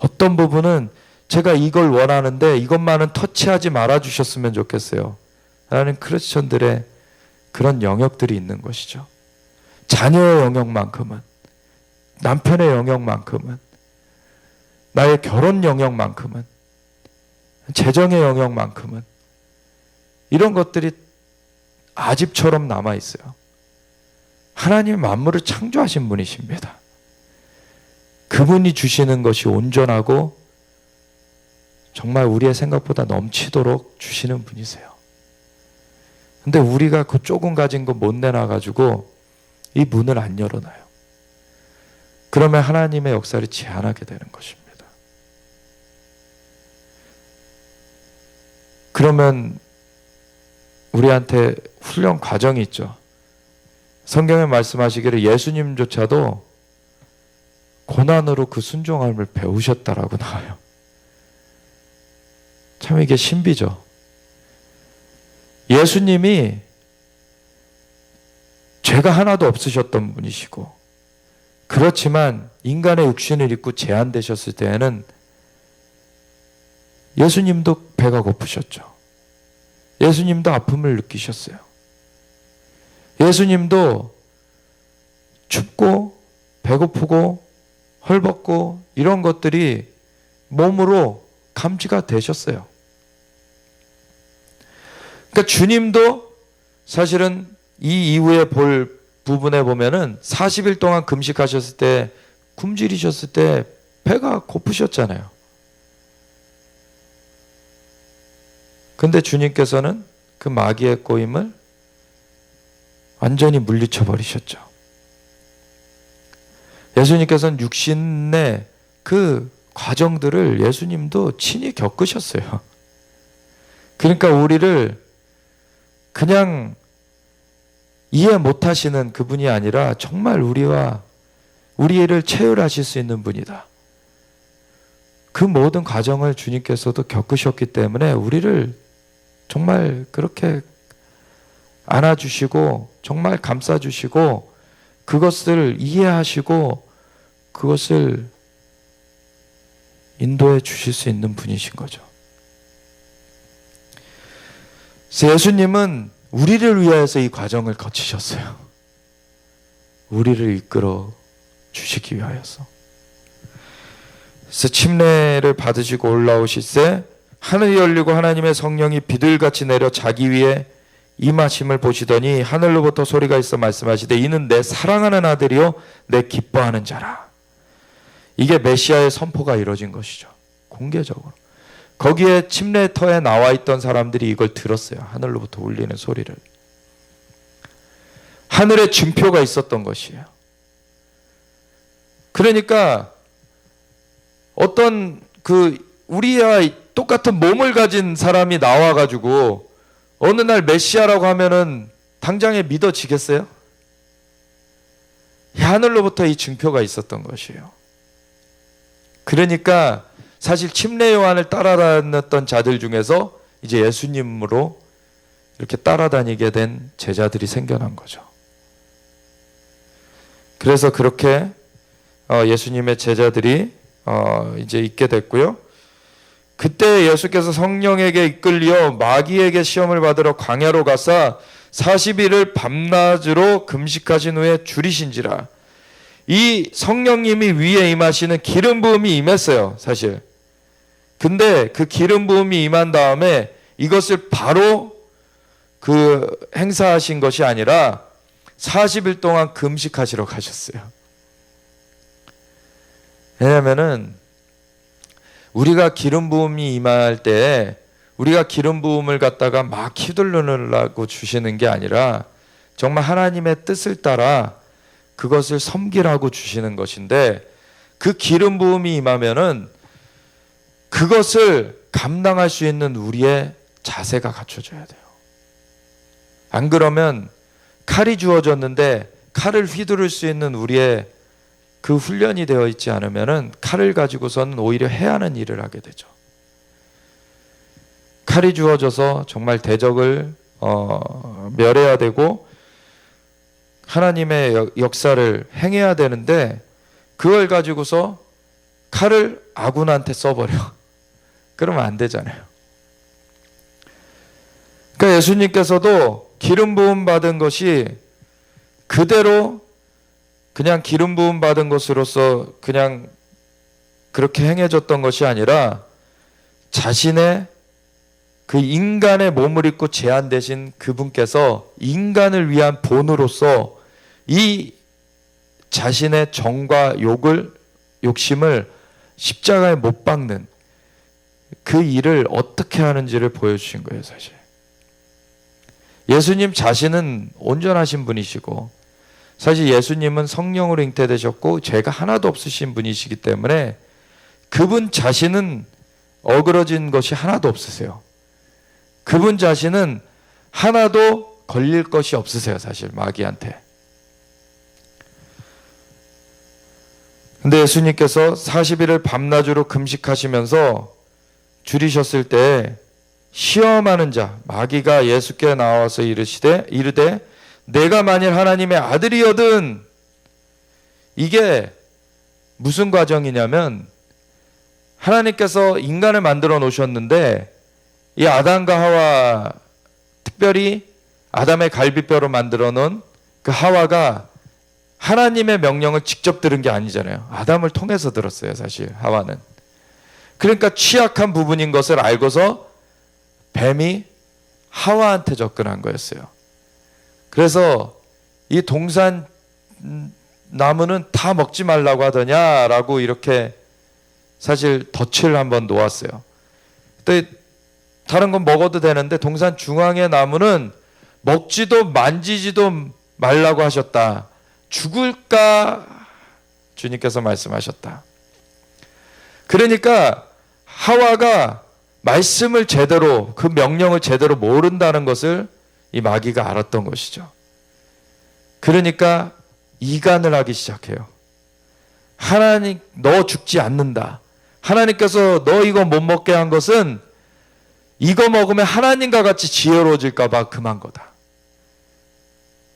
어떤 부분은 제가 이걸 원하는데 이것만은 터치하지 말아주셨으면 좋겠어요 라는 크리스천들의 그런 영역들이 있는 것이죠. 자녀의 영역만큼은, 남편의 영역만큼은, 나의 결혼 영역만큼은, 재정의 영역만큼은 이런 것들이 아집처럼 남아있어요. 하나님이 만물을 창조하신 분이십니다. 그분이 주시는 것이 온전하고 정말 우리의 생각보다 넘치도록 주시는 분이세요. 근데 우리가 그 조금 가진 거 못 내놔가지고 이 문을 안 열어놔요. 그러면 하나님의 역사를 제한하게 되는 것입니다. 그러면 우리한테 훈련 과정이 있죠. 성경에 말씀하시기를 예수님조차도 고난으로 그 순종함을 배우셨다라고 나와요. 참 이게 신비죠. 예수님이 죄가 하나도 없으셨던 분이시고, 그렇지만 인간의 육신을 입고 제한되셨을 때에는 예수님도 배가 고프셨죠. 예수님도 아픔을 느끼셨어요. 예수님도 춥고 배고프고 헐벗고 이런 것들이 몸으로 감지가 되셨어요. 그러니까 주님도 사실은 이 이후에 볼 부분에 보면은 40일 동안 금식하셨을 때, 굶주리셨을 때 배가 고프셨잖아요. 근데 주님께서는 그 마귀의 꼬임을 완전히 물리쳐 버리셨죠. 예수님께서는 육신의 그 과정들을 예수님도 친히 겪으셨어요. 그러니까 우리를 그냥 이해 못하시는 그분이 아니라 정말 우리를 체휼하실 수 있는 분이다. 그 모든 과정을 주님께서도 겪으셨기 때문에 우리를 정말 그렇게 안아주시고 정말 감싸주시고 그것을 이해하시고 그것을 인도해 주실 수 있는 분이신 거죠. 그래서 예수님은 우리를 위하여서 이 과정을 거치셨어요. 우리를 이끌어 주시기 위하여서. 그래서 침례를 받으시고 올라오실새 하늘이 열리고 하나님의 성령이 비둘같이 내려 자기 위에 임하심을 보시더니 하늘로부터 소리가 있어 말씀하시되 이는 내 사랑하는 아들이요 내 기뻐하는 자라. 이게 메시아의 선포가 이루어진 것이죠. 공개적으로. 거기에 침례터에 나와 있던 사람들이 이걸 들었어요. 하늘로부터 울리는 소리를. 하늘에 증표가 있었던 것이에요. 그러니까 어떤 우리와 똑같은 몸을 가진 사람이 나와가지고 어느 날 메시아라고 하면은 당장에 믿어지겠어요? 하늘로부터 이 증표가 있었던 것이에요. 그러니까 사실 침례 요한을 따라다녔던 자들 중에서 이제 예수님으로 이렇게 따라다니게 된 제자들이 생겨난 거죠. 그래서 그렇게 예수님의 제자들이 이제 있게 됐고요. 그때 예수께서 성령에게 이끌려 마귀에게 시험을 받으러 광야로 가사 40일을 밤낮으로 금식하신 후에 줄이신지라. 이 성령님이 위에 임하시는 기름 부음이 임했어요, 사실. 근데 그 기름 부음이 임한 다음에 이것을 바로 행사하신 것이 아니라 40일 동안 금식하시러 가셨어요. 왜냐면은 우리가 기름 부음이 임할 때 우리가 기름 부음을 갖다가 막 휘두르려고 주시는 게 아니라 정말 하나님의 뜻을 따라 그것을 섬기라고 주시는 것인데, 그 기름 부음이 임하면은 그것을 감당할 수 있는 우리의 자세가 갖춰져야 돼요. 안 그러면 칼이 주어졌는데 칼을 휘두를 수 있는 우리의 그 훈련이 되어 있지 않으면은 칼을 가지고서는 오히려 해야 하는 일을 하게 되죠. 칼이 주어져서 정말 대적을 멸해야 되고 하나님의 역사를 행해야 되는데 그걸 가지고서 칼을 아군한테 써버려. 그러면 안 되잖아요. 그러니까 예수님께서도 기름 부음 받은 것이 그대로 그냥 기름 부음 받은 것으로서 그냥 그렇게 행해졌던 것이 아니라 자신의 그 인간의 몸을 입고 제한되신 그분께서 인간을 위한 본으로서 이 자신의 정과 욕심을 십자가에 못 박는 그 일을 어떻게 하는지를 보여주신 거예요, 사실. 예수님 자신은 온전하신 분이시고 사실 예수님은 성령으로 잉태되셨고 죄가 하나도 없으신 분이시기 때문에 그분 자신은 어그러진 것이 하나도 없으세요. 그분 자신은 하나도 걸릴 것이 없으세요, 사실 마귀한테. 근데 예수님께서 40일을 밤낮으로 금식하시면서 줄이셨을 때 시험하는 자 마귀가 예수께 나와서 이르되 내가 만일 하나님의 아들이거든. 이게 무슨 과정이냐면 하나님께서 인간을 만들어 놓으셨는데 이 아담과 하와, 특별히 아담의 갈비뼈로 만들어 놓은 그 하와가 하나님의 명령을 직접 들은 게 아니잖아요. 아담을 통해서 들었어요, 사실 하와는. 그러니까 취약한 부분인 것을 알고서 뱀이 하와한테 접근한 거였어요. 그래서 이 동산 나무는 다 먹지 말라고 하더냐라고 이렇게 사실 덫을 한번 놓았어요. 또 다른 건 먹어도 되는데 동산 중앙의 나무는 먹지도 만지지도 말라고 하셨다. 죽을까 주님께서 말씀하셨다. 그러니까 하와가 말씀을 제대로, 그 명령을 제대로 모른다는 것을 이 마귀가 알았던 것이죠. 그러니까 이간을 하기 시작해요. 하나님, 너 죽지 않는다. 하나님께서 너 이거 못 먹게 한 것은 이거 먹으면 하나님과 같이 지혜로워질까 봐 금한 거다.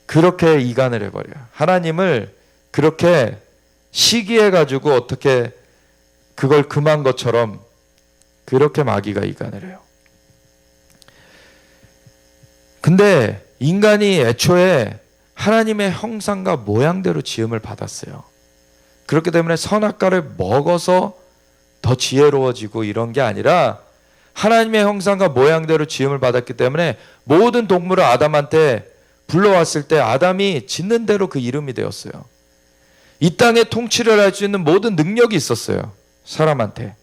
그렇게 이간을 해버려요. 하나님을 그렇게 시기해가지고 어떻게 그걸 금한 것처럼 그렇게 마귀가 이간을 해요. 근데 인간이 애초에 하나님의 형상과 모양대로 지음을 받았어요. 그렇기 때문에 선악과를 먹어서 더 지혜로워지고 이런 게 아니라 하나님의 형상과 모양대로 지음을 받았기 때문에 모든 동물을 아담한테 불러왔을 때 아담이 짓는 대로 그 이름이 되었어요. 이 땅에 통치를 할 수 있는 모든 능력이 있었어요, 사람한테.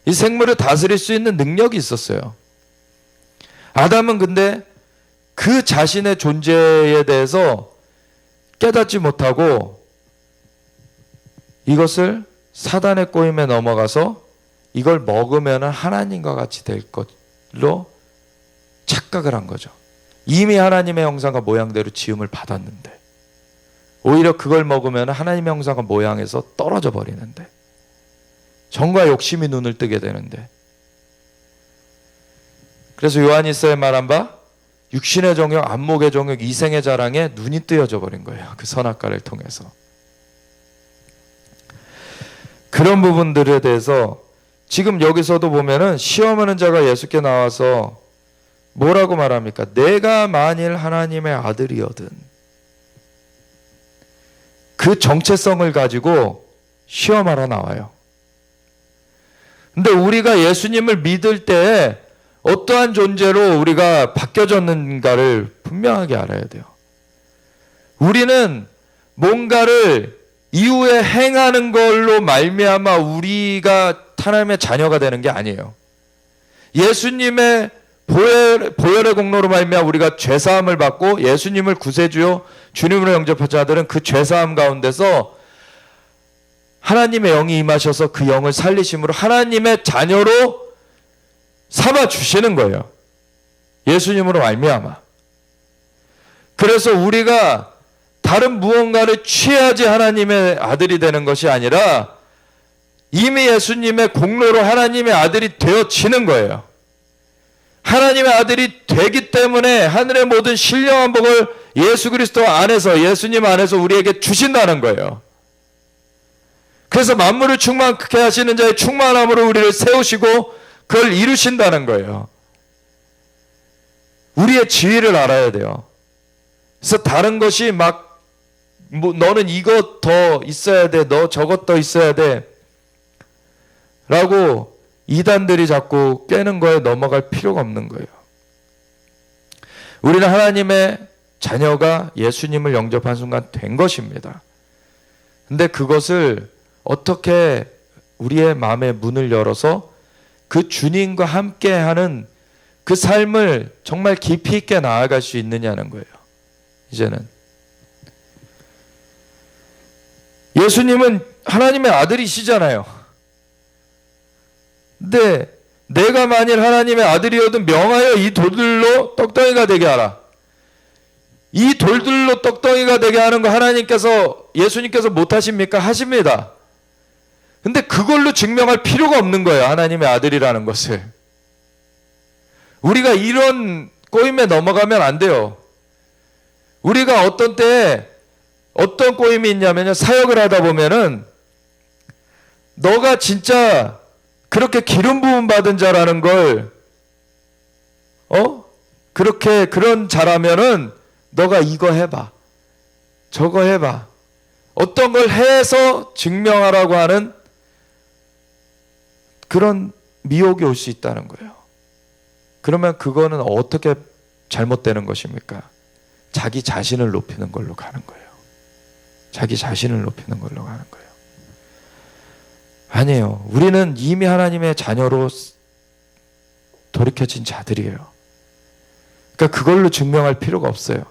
이 생물을 다스릴 수 있는 능력이 있었어요. 아담은 근데 그 자신의 존재에 대해서 깨닫지 못하고 이것을 사단의 꼬임에 넘어가서 이걸 먹으면 하나님과 같이 될 것로 착각을 한 거죠. 이미 하나님의 형상과 모양대로 지음을 받았는데 오히려 그걸 먹으면 하나님의 형상과 모양에서 떨어져 버리는데 정과 욕심이 눈을 뜨게 되는데 그래서 요한일서에 말한 바 육신의 정욕, 안목의 정욕, 이생의 자랑에 눈이 뜨여져 버린 거예요. 그 선악과를 통해서. 그런 부분들에 대해서 지금 여기서도 보면은 시험하는 자가 예수께 나와서 뭐라고 말합니까? 내가 만일 하나님의 아들이거든. 그 정체성을 가지고 시험하러 나와요. 근데 우리가 예수님을 믿을 때 어떠한 존재로 우리가 바뀌어졌는가를 분명하게 알아야 돼요. 우리는 뭔가를 이후에 행하는 걸로 말미암아 우리가 하나님의 자녀가 되는 게 아니에요. 예수님의 보혈의 공로로 말미암아 우리가 죄사함을 받고 예수님을 구세주요 주님으로 영접한 자들은 그 죄사함 가운데서 하나님의 영이 임하셔서 그 영을 살리심으로 하나님의 자녀로 삼아 주시는 거예요. 예수님으로 말미암아. 그래서 우리가 다른 무언가를 취하지 하나님의 아들이 되는 것이 아니라 이미 예수님의 공로로 하나님의 아들이 되어지는 거예요. 하나님의 아들이 되기 때문에 하늘의 모든 신령한 복을 예수 그리스도 안에서 예수님 안에서 우리에게 주신다는 거예요. 그래서 만물을 충만케 하시는 자의 충만함으로 우리를 세우시고 그걸 이루신다는 거예요. 우리의 지위를 알아야 돼요. 그래서 다른 것이 막 너는 이것 더 있어야 돼, 너 저것 더 있어야 돼 라고 이단들이 자꾸 깨는 거에 넘어갈 필요가 없는 거예요. 우리는 하나님의 자녀가 예수님을 영접한 순간 된 것입니다. 근데 그것을 어떻게 우리의 마음의 문을 열어서 그 주님과 함께하는 그 삶을 정말 깊이 있게 나아갈 수 있느냐는 거예요. 이제는 예수님은 하나님의 아들이시잖아요. 근데 내가 만일 하나님의 아들이어든 명하여 이 돌들로 떡덩이가 되게 하라. 이 돌들로 떡덩이가 되게 하는 거 하나님께서 예수님께서 못하십니까? 하십니다. 근데 그걸로 증명할 필요가 없는 거예요. 하나님의 아들이라는 것을. 우리가 이런 꼬임에 넘어가면 안 돼요. 우리가 어떤 때에 어떤 꼬임이 있냐면요. 사역을 하다 보면은 너가 진짜 그렇게 기름 부음 받은 자라는 걸 그렇게 그런 자라면은 너가 이거 해봐. 저거 해봐. 어떤 걸 해서 증명하라고 하는 그런 미혹이 올 수 있다는 거예요. 그러면 그거는 어떻게 잘못되는 것입니까? 자기 자신을 높이는 걸로 가는 거예요. 자기 자신을 높이는 걸로 가는 거예요. 아니에요. 우리는 이미 하나님의 자녀로 돌이켜진 자들이에요. 그러니까 그걸로 증명할 필요가 없어요.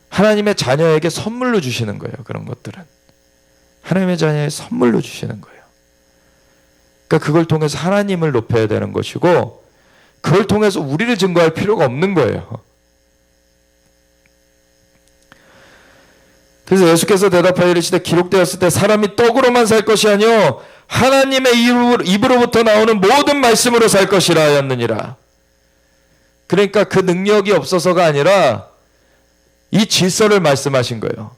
하나님의 자녀에게 선물로 주시는 거예요. 그런 것들은. 하나님의 자녀에 선물로 주시는 거예요. 그러니까 그걸 통해서 하나님을 높여야 되는 것이고 그걸 통해서 우리를 증거할 필요가 없는 거예요. 그래서 예수께서 대답하여 이르시되 기록되었을 때 사람이 떡으로만 살 것이 아니요 하나님의 입으로부터 나오는 모든 말씀으로 살 것이라 하였느니라. 그러니까 그 능력이 없어서가 아니라 이 질서를 말씀하신 거예요.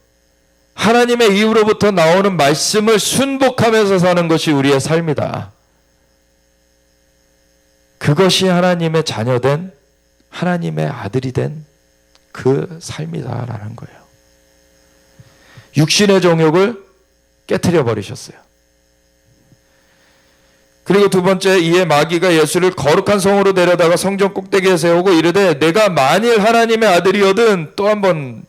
하나님의 입으로부터 나오는 말씀을 순복하면서 사는 것이 우리의 삶이다. 그것이 하나님의 자녀된 하나님의 아들이 된 그 삶이다라는 거예요. 육신의 정욕을 깨트려 버리셨어요. 그리고 두 번째, 이에 마귀가 예수를 거룩한 성으로 데려다가 성전 꼭대기에 세우고 이르되 내가 만일 하나님의 아들이거든 또 한 번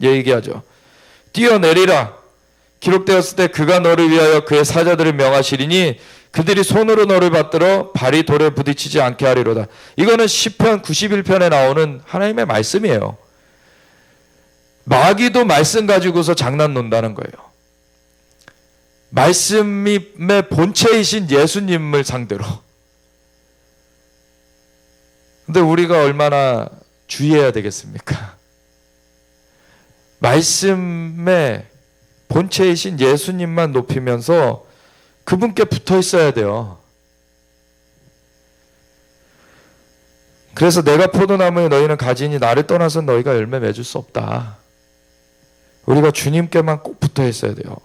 얘기하죠. 뛰어내리라. 기록되었을 때 그가 너를 위하여 그의 사자들을 명하시리니 그들이 손으로 너를 받들어 발이 돌에 부딪히지 않게 하리로다. 이거는 시편 91편에 나오는 하나님의 말씀이에요. 마귀도 말씀 가지고서 장난 논다는 거예요. 말씀의 본체이신 예수님을 상대로. 근데 우리가 얼마나 주의해야 되겠습니까? 말씀의 본체이신 예수님만 높이면서 그분께 붙어 있어야 돼요. 그래서 내가 포도나무에 너희는 가지니 나를 떠나서 너희가 열매 맺을 수 없다. 우리가 주님께만 꼭 붙어 있어야 돼요.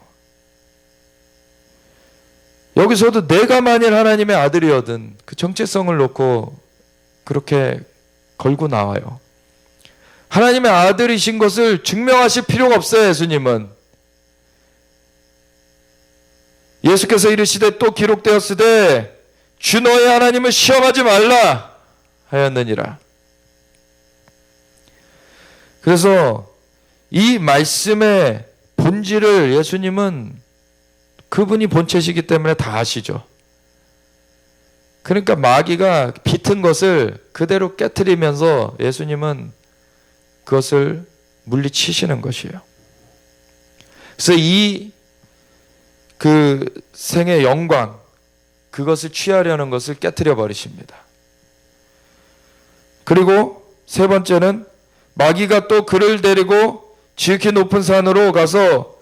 여기서도 내가 만일 하나님의 아들이거든 그 정체성을 놓고 그렇게 걸고 나와요. 하나님의 아들이신 것을 증명하실 필요가 없어요. 예수님은. 예수께서 이르시되 또 기록되었으되 주 너의 하나님을 시험하지 말라 하였느니라. 그래서 이 말씀의 본질을 예수님은 그분이 본체시기 때문에 다 아시죠. 그러니까 마귀가 비튼 것을 그대로 깨트리면서 예수님은 그것을 물리치시는 것이에요. 그래서 그 생의 영광, 그것을 취하려는 것을 깨트려 버리십니다. 그리고 세 번째는 마귀가 또 그를 데리고 지극히 높은 산으로 가서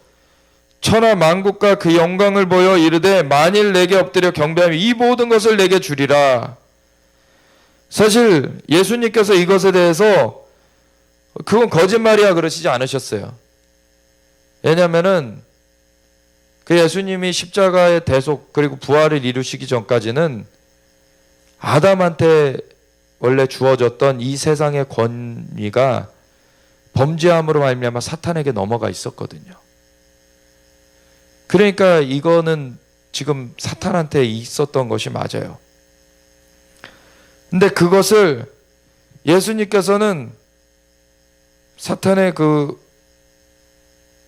천하 만국과 그 영광을 보여 이르되 만일 내게 엎드려 경배하면 이 모든 것을 내게 주리라. 사실 예수님께서 이것에 대해서 그건 거짓말이야 그러시지 않으셨어요. 왜냐하면은 그 예수님이 십자가의 대속 그리고 부활을 이루시기 전까지는 아담한테 원래 주어졌던 이 세상의 권위가 범죄함으로 말미암아 사탄에게 넘어가 있었거든요. 그러니까 이거는 지금 사탄한테 있었던 것이 맞아요. 근데 그것을 예수님께서는 사탄의 그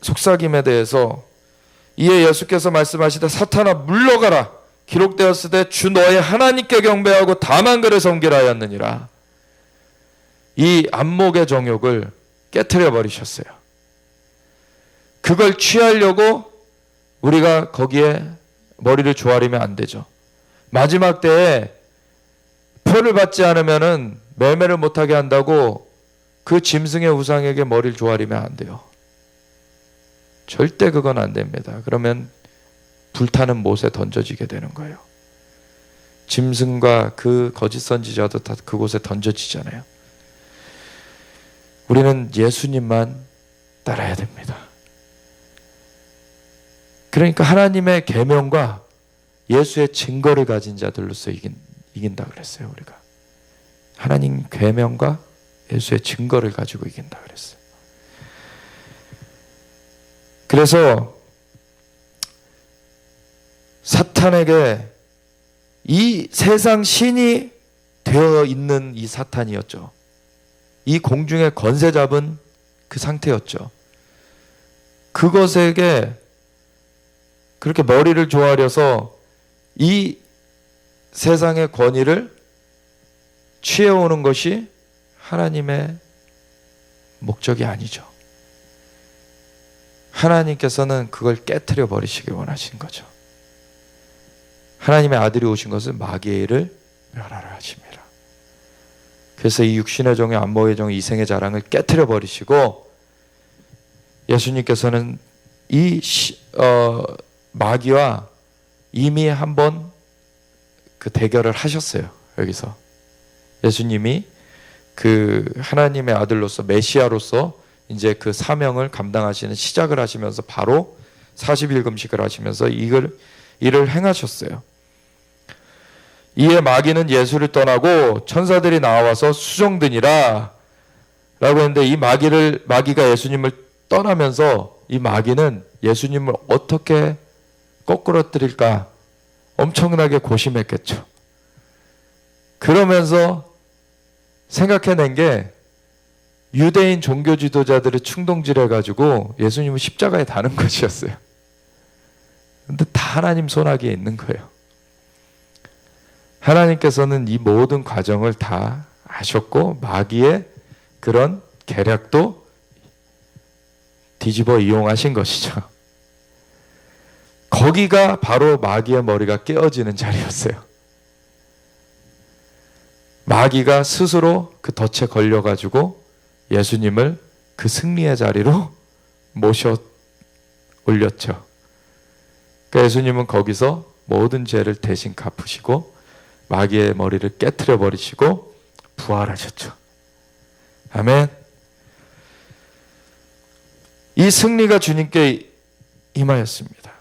속삭임에 대해서 이에 예수께서 말씀하시되 사탄아 물러가라 기록되었으되 주 너의 하나님께 경배하고 다만 그를 섬기라 하였느니라. 이 안목의 정욕을 깨트려 버리셨어요. 그걸 취하려고 우리가 거기에 머리를 조아리면 안 되죠. 마지막 때에 표를 받지 않으면은 매매를 못하게 한다고 그 짐승의 우상에게 머리를 조아리면 안 돼요. 절대 그건 안 됩니다. 그러면 불타는 못에 던져지게 되는 거예요. 짐승과 그 거짓 선지자도 다 그곳에 던져지잖아요. 우리는 예수님만 따라야 됩니다. 그러니까 하나님의 계명과 예수의 증거를 가진 자들로서 이긴다 그랬어요. 우리가 하나님 계명과 예수의 증거를 가지고 이긴다 그랬어요. 그래서 사탄에게 이 세상 신이 되어 있는 이 사탄이었죠. 이 공중에 권세 잡은 그 상태였죠. 그것에게 그렇게 머리를 조아려서 이 세상의 권위를 취해오는 것이 하나님의 목적이 아니죠. 하나님께서는 그걸 깨트려 버리시기 원하신 거죠. 하나님의 아들이 오신 것은 마귀의 일을 멸하라 하십니다. 그래서 이 육신의 종의 안목의 종 이생의 자랑을 깨트려 버리시고 예수님께서는 이 마귀와 이미 한번 그 대결을 하셨어요. 여기서 예수님이 그 하나님의 아들로서 메시아로서 이제 그 사명을 감당하시는 시작을 하시면서 바로 40일 금식을 하시면서 일을 행하셨어요. 이에 마귀는 예수를 떠나고 천사들이 나와서 수종드니라 라고 했는데 이 마귀가 예수님을 떠나면서 이 마귀는 예수님을 어떻게 거꾸러뜨릴까 엄청나게 고심했겠죠. 그러면서 생각해낸 게 유대인 종교 지도자들을 충동질해가지고 예수님을 십자가에 다는 것이었어요. 근데 다 하나님 손아귀에 있는 거예요. 하나님께서는 이 모든 과정을 다 아셨고 마귀의 그런 계략도 뒤집어 이용하신 것이죠. 거기가 바로 마귀의 머리가 깨어지는 자리였어요. 마귀가 스스로 그 덫에 걸려가지고 예수님을 그 승리의 자리로 모셔 올렸죠. 그러니까 예수님은 거기서 모든 죄를 대신 갚으시고 마귀의 머리를 깨트려 버리시고 부활하셨죠. 아멘. 이 승리가 주님께 임하였습니다.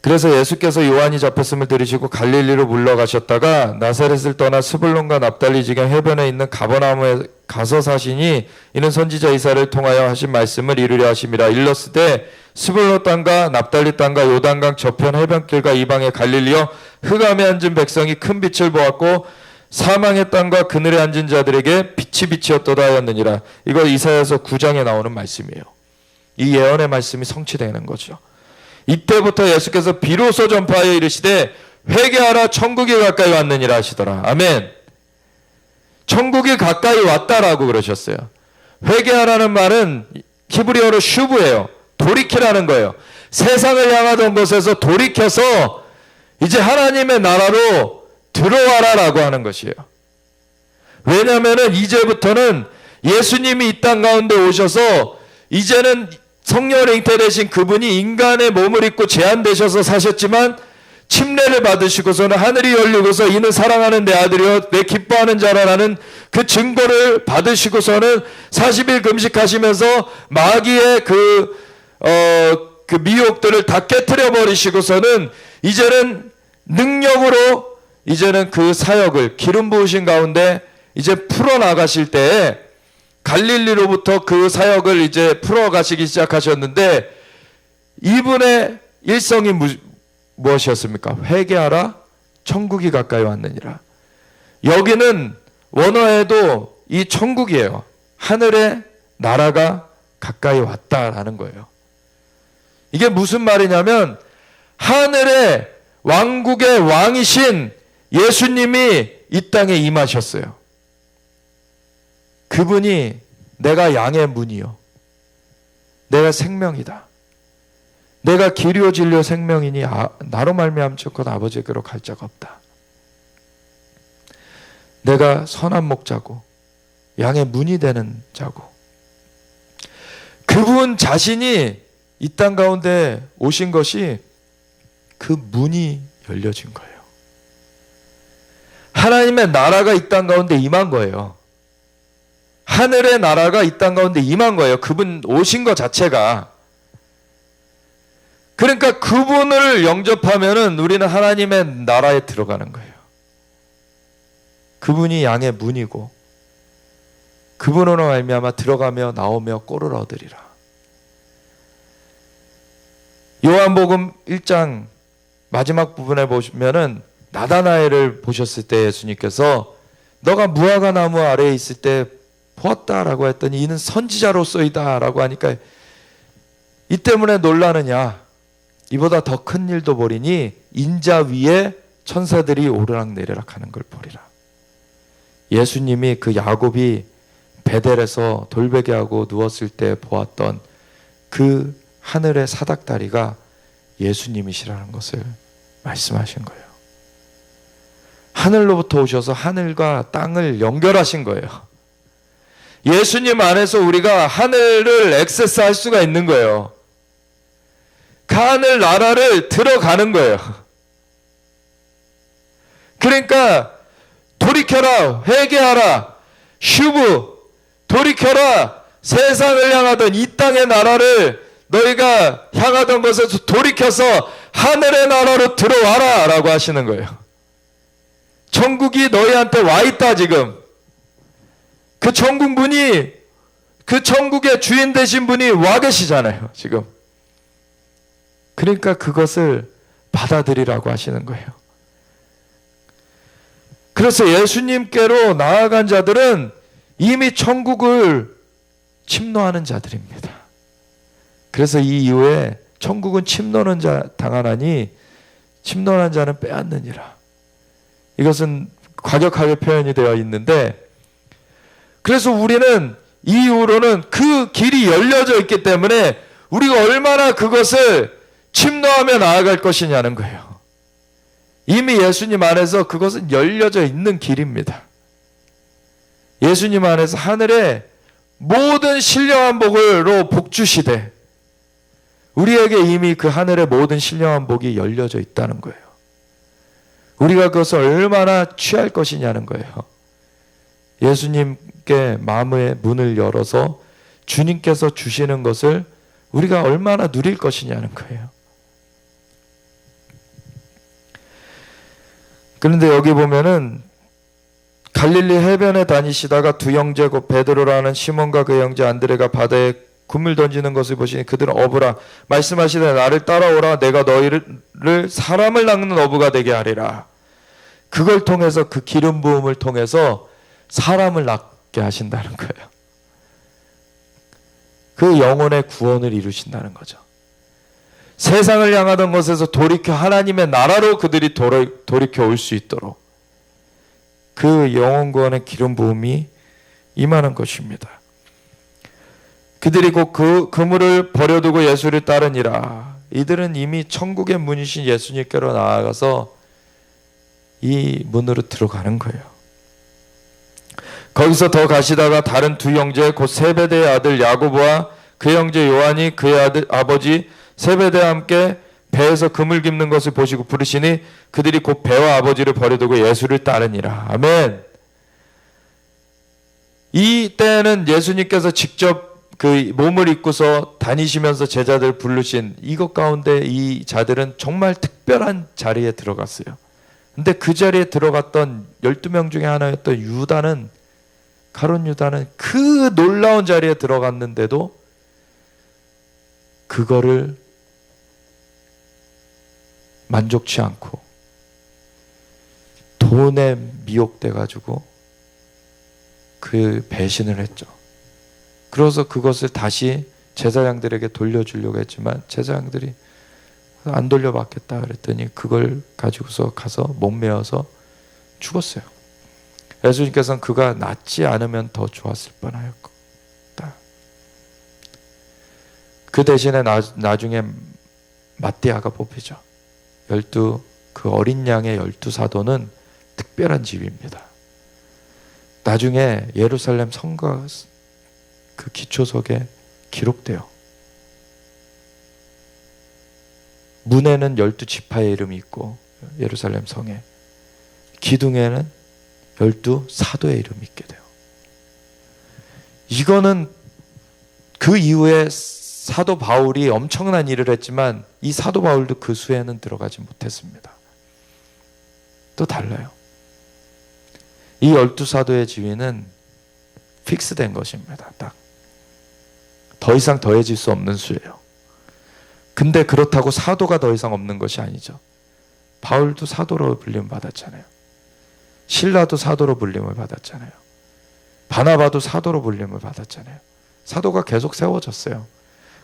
그래서 예수께서 요한이 잡혔음을 들으시고 갈릴리로 물러가셨다가 나사렛을 떠나 스불론과 납달리 지경 해변에 있는 가버나움에 가서 사시니 이는 선지자 이사야를 통하여 하신 말씀을 이루려 하심이라. 일렀으되 스불론 땅과 납달리 땅과 요단강 저편 해변길과 이방의 갈릴리여 흑암에 앉은 백성이 큰 빛을 보았고 사망의 땅과 그늘에 앉은 자들에게 빛이 비치었도다 하였느니라. 이거 이사야서 9장에 나오는 말씀이에요. 이 예언의 말씀이 성취되는 거죠. 이때부터 예수께서 비로소 전파하여 이르시되 회개하라 천국이 가까이 왔느니라 하시더라. 아멘. 천국이 가까이 왔다라고 그러셨어요. 회개하라는 말은 히브리어로 슈브예요. 돌이키라는 거예요. 세상을 향하던 곳에서 돌이켜서 이제 하나님의 나라로 들어와라라고 하는 것이에요. 왜냐하면 이제부터는 예수님이 이 땅 가운데 오셔서 이제는 성령 잉태되신 그분이 인간의 몸을 입고 제한되셔서 사셨지만 침례를 받으시고서는 하늘이 열리고서 이는 사랑하는 내 아들이여 내 기뻐하는 자라라는 그 증거를 받으시고서는 40일 금식하시면서 마귀의 그 미혹들을 다 깨트려 버리시고서는 이제는 능력으로 이제는 그 사역을 기름 부으신 가운데 이제 풀어나가실 때에 갈릴리로부터 그 사역을 이제 풀어가시기 시작하셨는데 이분의 일성이 무엇이었습니까? 회개하라 천국이 가까이 왔느니라. 여기는 원어에도 이 천국이에요. 하늘의 나라가 가까이 왔다라는 거예요. 이게 무슨 말이냐면 하늘의 왕국의 왕이신 예수님이 이 땅에 임하셨어요. 그분이 내가 양의 문이요 내가 생명이다. 내가 길이요 진리요 생명이니 나로 말미암지 곧 아버지께로 갈 자가 없다. 내가 선한 목자고 양의 문이 되는 자고 그분 자신이 이 땅 가운데 오신 것이 그 문이 열려진 거예요. 하나님의 나라가 이 땅 가운데 임한 거예요. 하늘의 나라가 이 땅 가운데 임한 거예요. 그분 오신 것 자체가. 그러니까 그분을 영접하면은 우리는 하나님의 나라에 들어가는 거예요. 그분이 양의 문이고 그분으로 말미암아 들어가며 나오며 꼴을 얻으리라. 요한복음 1장 마지막 부분에 보시면은 나다나엘을 보셨을 때 예수님께서 너가 무화과 나무 아래에 있을 때 보았다라고 했더니 이는 선지자로서이다 라고 하니까 이 때문에 놀라느냐 이보다 더 큰 일도 보리니 인자 위에 천사들이 오르락내리락 하는 걸 보리라. 예수님이 그 야곱이 베델에서 돌베개하고 누웠을 때 보았던 그 하늘의 사닥다리가 예수님이시라는 것을 말씀하신 거예요. 하늘로부터 오셔서 하늘과 땅을 연결하신 거예요. 예수님 안에서 우리가 하늘을 액세스할 수가 있는 거예요. 그 하늘 나라를 들어가는 거예요. 그러니까 돌이켜라, 회개하라, 슈브, 돌이켜라, 세상을 향하던 이 땅의 나라를 너희가 향하던 것에서 돌이켜서 하늘의 나라로 들어와라 라고 하시는 거예요. 천국이 너희한테 와 있다 지금. 그 천국 문이 그 천국의 주인 되신 분이 와 계시잖아요 지금. 그러니까 그것을 받아들이라고 하시는 거예요. 그래서 예수님께로 나아간 자들은 이미 천국을 침노하는 자들입니다. 그래서 이 이후에 천국은 침노는 자 당하나니 침노한 자는 빼앗느니라. 이것은 과격하게 표현이 되어 있는데, 그래서 우리는 이후로는 그 길이 열려져 있기 때문에 우리가 얼마나 그것을 침노하며 나아갈 것이냐는 거예요. 이미 예수님 안에서 그것은 열려져 있는 길입니다. 예수님 안에서 하늘의 모든 신령한 복으로 복 주시되 우리에게 이미 그 하늘의 모든 신령한 복이 열려져 있다는 거예요. 우리가 그것을 얼마나 취할 것이냐는 거예요. 예수님께 마음의 문을 열어서 주님께서 주시는 것을 우리가 얼마나 누릴 것이냐는 거예요. 그런데 여기 보면은 갈릴리 해변에 다니시다가 두 형제 곧 베드로라는 시몬과 그 형제 안드레가 바다에 굼을 던지는 것을 보시니 그들은 어부라 말씀하시되 나를 따라오라 내가 너희를 사람을 낚는 어부가 되게 하리라. 그걸 통해서 그 기름 부음을 통해서 사람을 낚게 하신다는 거예요. 그 영혼의 구원을 이루신다는 거죠. 세상을 향하던 것에서 돌이켜 하나님의 나라로 그들이 돌이켜 올 수 있도록 그 영혼 구원의 기름 부음이 임하는 것입니다. 그들이 곧 그 그물을 버려두고 예수를 따르니라. 이들은 이미 천국의 문이신 예수님께로 나아가서 이 문으로 들어가는 거예요. 거기서 더 가시다가 다른 두 형제 곧 세베대의 아들 야고보와 그 형제 요한이 그의 아버지 세베대와 함께 배에서 그물 깁는 것을 보시고 부르시니 그들이 곧 배와 아버지를 버려두고 예수를 따르니라. 아멘. 이 때에는 예수님께서 직접 그 몸을 입고서 다니시면서 제자들 부르신 이것 가운데 이 자들은 정말 특별한 자리에 들어갔어요. 근데 그 자리에 들어갔던 12명 중에 하나였던 유다는 가룟 유다는 그 놀라운 자리에 들어갔는데도 그거를 만족치 않고 돈에 미혹돼 가지고 그 배신을 했죠. 그래서 그것을 다시 제사장들에게 돌려주려고 했지만 제사장들이 안 돌려받겠다 그랬더니 그걸 가지고서 가서 목매어서 죽었어요. 예수님께서는 그가 낫지 않으면 더 좋았을 뻔하였다. 그 대신에 나중에 마띠아가 뽑히죠. 12 그 어린 양의 12사도는 특별한 집입니다. 나중에 예루살렘 성가 그 기초석에 기록돼요. 문에는 12지파의 이름이 있고 예루살렘 성에 기둥에는 12사도의 이름이 있게 돼요. 이거는 그 이후에 사도 바울이 엄청난 일을 했지만 이 사도 바울도 그 수에는 들어가지 못했습니다. 또 달라요. 이 12사도의 지위는 픽스된 것입니다. 딱. 더 이상 더해질 수 없는 수예요. 근데 그렇다고 사도가 더 이상 없는 것이 아니죠. 바울도 사도로 불림을 받았잖아요. 실라도 사도로 불림을 받았잖아요. 바나바도 사도로 불림을 받았잖아요. 사도가 계속 세워졌어요.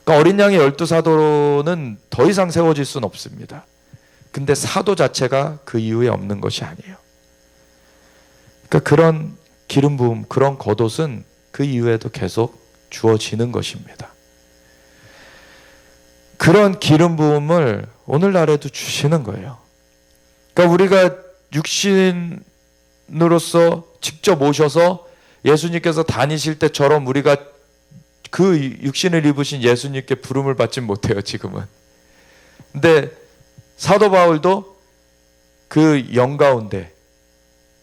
그러니까 어린 양의 12사도는 더 이상 세워질 수는 없습니다. 근데 사도 자체가 그 이후에 없는 것이 아니에요. 그러니까 그런 기름 부음, 그런 겉옷은 그 이후에도 계속 주어지는 것입니다. 그런 기름 부음을 오늘날에도 주시는 거예요. 그러니까 우리가 육신으로서 직접 오셔서 예수님께서 다니실 때처럼 우리가 그 육신을 입으신 예수님께 부름을 받지 못해요, 지금은. 근데 사도 바울도 그 영 가운데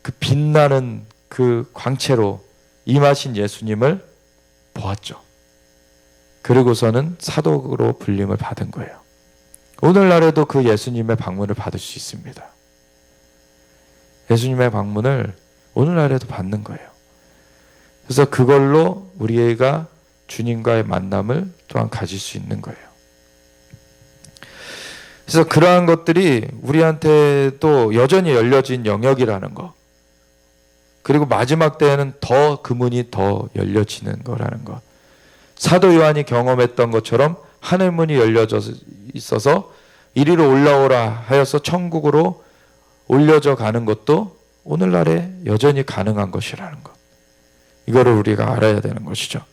그 빛나는 그 광채로 임하신 예수님을 보았죠. 그리고서는 사도로 불림을 받은 거예요. 오늘날에도 그 예수님의 방문을 받을 수 있습니다. 예수님의 방문을 오늘날에도 받는 거예요. 그래서 그걸로 우리가 주님과의 만남을 또한 가질 수 있는 거예요. 그래서 그러한 것들이 우리한테도 여전히 열려진 영역이라는 거, 그리고 마지막 때에는 더 그 문이 더 열려지는 거라는 것. 사도 요한이 경험했던 것처럼 하늘 문이 열려져 있어서 이리로 올라오라 하여서 천국으로 올려져 가는 것도 오늘날에 여전히 가능한 것이라는 것. 이거를 우리가 알아야 되는 것이죠.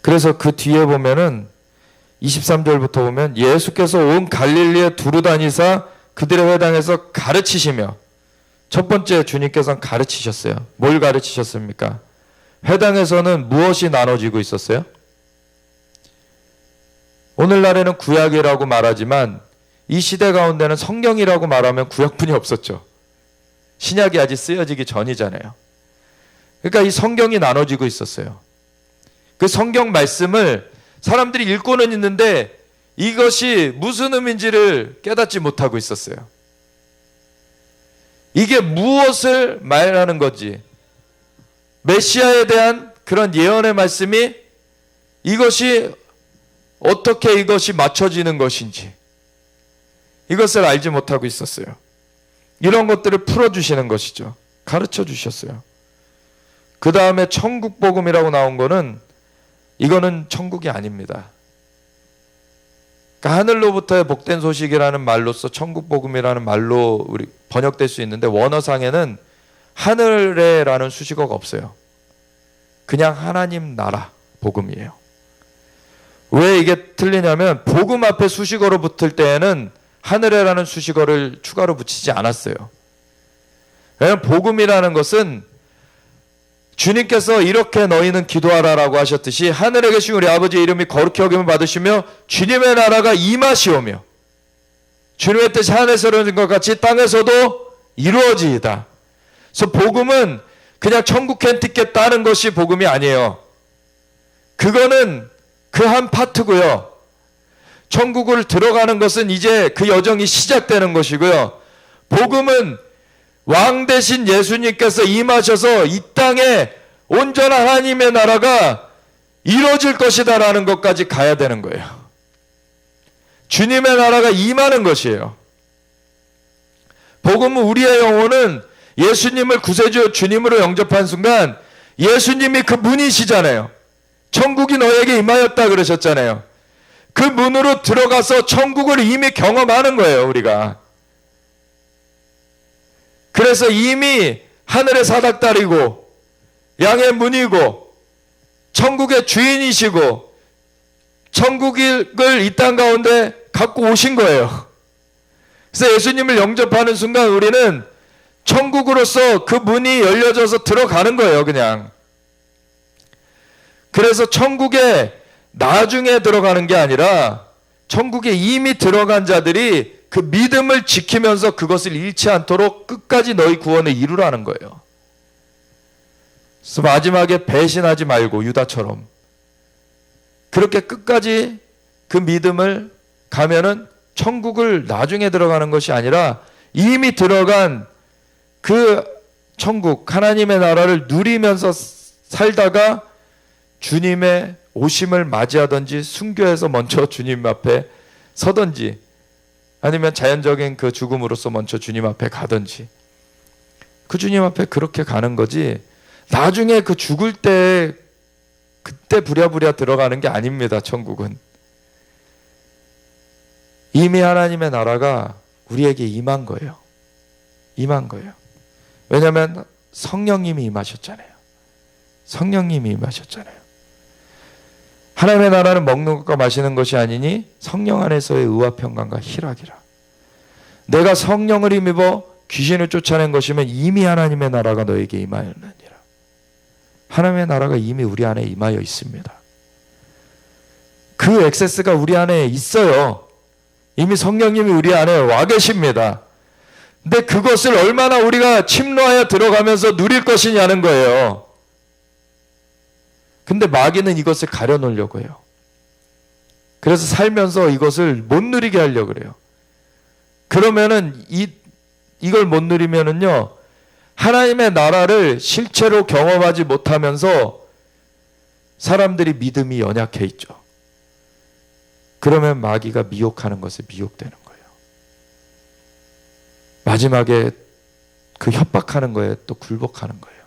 그래서 그 뒤에 보면은 23절부터 보면 예수께서 온 갈릴리에 두루 다니사 그들의 회당에서 가르치시며, 첫 번째 주님께서는 가르치셨어요. 뭘 가르치셨습니까? 회당에서는 무엇이 나눠지고 있었어요? 오늘날에는 구약이라고 말하지만 이 시대 가운데는 성경이라고 말하면 구약뿐이 없었죠. 신약이 아직 쓰여지기 전이잖아요. 그러니까 이 성경이 나눠지고 있었어요. 그 성경 말씀을 사람들이 읽고는 있는데 이것이 무슨 의미인지를 깨닫지 못하고 있었어요. 이게 무엇을 말하는 건지, 메시아에 대한 그런 예언의 말씀이 이것이 어떻게 이것이 맞춰지는 것인지 이것을 알지 못하고 있었어요. 이런 것들을 풀어주시는 것이죠. 가르쳐 주셨어요. 그 다음에 천국 복음이라고 나온 거는, 이거는 천국이 아닙니다. 그러니까 하늘로부터의 복된 소식이라는 말로서 천국 복음이라는 말로 우리 번역될 수 있는데, 원어상에는 하늘에라는 수식어가 없어요. 그냥 하나님 나라 복음이에요. 왜 이게 틀리냐면 복음 앞에 수식어로 붙을 때에는 하늘에라는 수식어를 추가로 붙이지 않았어요. 왜냐하면 복음이라는 것은 주님께서 이렇게 너희는 기도하라라고 하셨듯이 하늘에 계신 우리 아버지의 이름이 거룩히 여김을 받으시며 주님의 나라가 임하시오며 주님의 뜻이 하늘에서 이루어진 것 같이 땅에서도 이루어지이다. 그래서 복음은 그냥 천국 캔티켓 따는 것이 복음이 아니에요. 그거는 그 한 파트고요. 천국을 들어가는 것은 이제 그 여정이 시작되는 것이고요. 복음은 왕 대신 예수님께서 임하셔서 이 땅에 온전한 하나님의 나라가 이루어질 것이다라는 것까지 가야 되는 거예요. 주님의 나라가 임하는 것이에요. 복음은 우리의 영혼은 예수님을 구세주 주님으로 영접한 순간 예수님이 그 문이시잖아요. 천국이 너에게 임하였다 그러셨잖아요. 그 문으로 들어가서 천국을 이미 경험하는 거예요, 우리가. 그래서 이미 하늘의 사닥다리고 양의 문이고 천국의 주인이시고 천국을 이 땅 가운데 갖고 오신 거예요. 그래서 예수님을 영접하는 순간 우리는 천국으로서 그 문이 열려져서 들어가는 거예요, 그냥. 그래서 천국에 나중에 들어가는 게 아니라 천국에 이미 들어간 자들이 그 믿음을 지키면서 그것을 잃지 않도록 끝까지 너희 구원을 이루라는 거예요. 그래서 마지막에 배신하지 말고 유다처럼 그렇게 끝까지 그 믿음을 가면은 천국을 나중에 들어가는 것이 아니라 이미 들어간 그 천국 하나님의 나라를 누리면서 살다가 주님의 오심을 맞이하든지 순교해서 먼저 주님 앞에 서든지 아니면 자연적인 그 죽음으로서 먼저 주님 앞에 가든지 그 주님 앞에 그렇게 가는 거지 나중에 그 죽을 때 그때 부랴부랴 들어가는 게 아닙니다. 천국은 이미 하나님의 나라가 우리에게 임한 거예요. 임한 거예요. 왜냐하면 성령님이 임하셨잖아요. 성령님이 임하셨잖아요. 하나님의 나라는 먹는 것과 마시는 것이 아니니 성령 안에서의 의와 평강과 희락이라. 내가 성령을 힘입어 귀신을 쫓아낸 것이면 이미 하나님의 나라가 너에게 임하였느니라. 하나님의 나라가 이미 우리 안에 임하여 있습니다. 그 액세스가 우리 안에 있어요. 이미 성령님이 우리 안에 와 계십니다. 근데 그것을 얼마나 우리가 침노하여 들어가면서 누릴 것이냐는 거예요. 근데 마귀는 이것을 가려놓으려고 해요. 그래서 살면서 이것을 못 누리게 하려고 그래요. 그러면은 이걸 못 누리면은요, 하나님의 나라를 실체로 경험하지 못하면서 사람들이 믿음이 연약해 있죠. 그러면 마귀가 미혹하는 것에 미혹되는 거예요. 마지막에 그 협박하는 거에 또 굴복하는 거예요.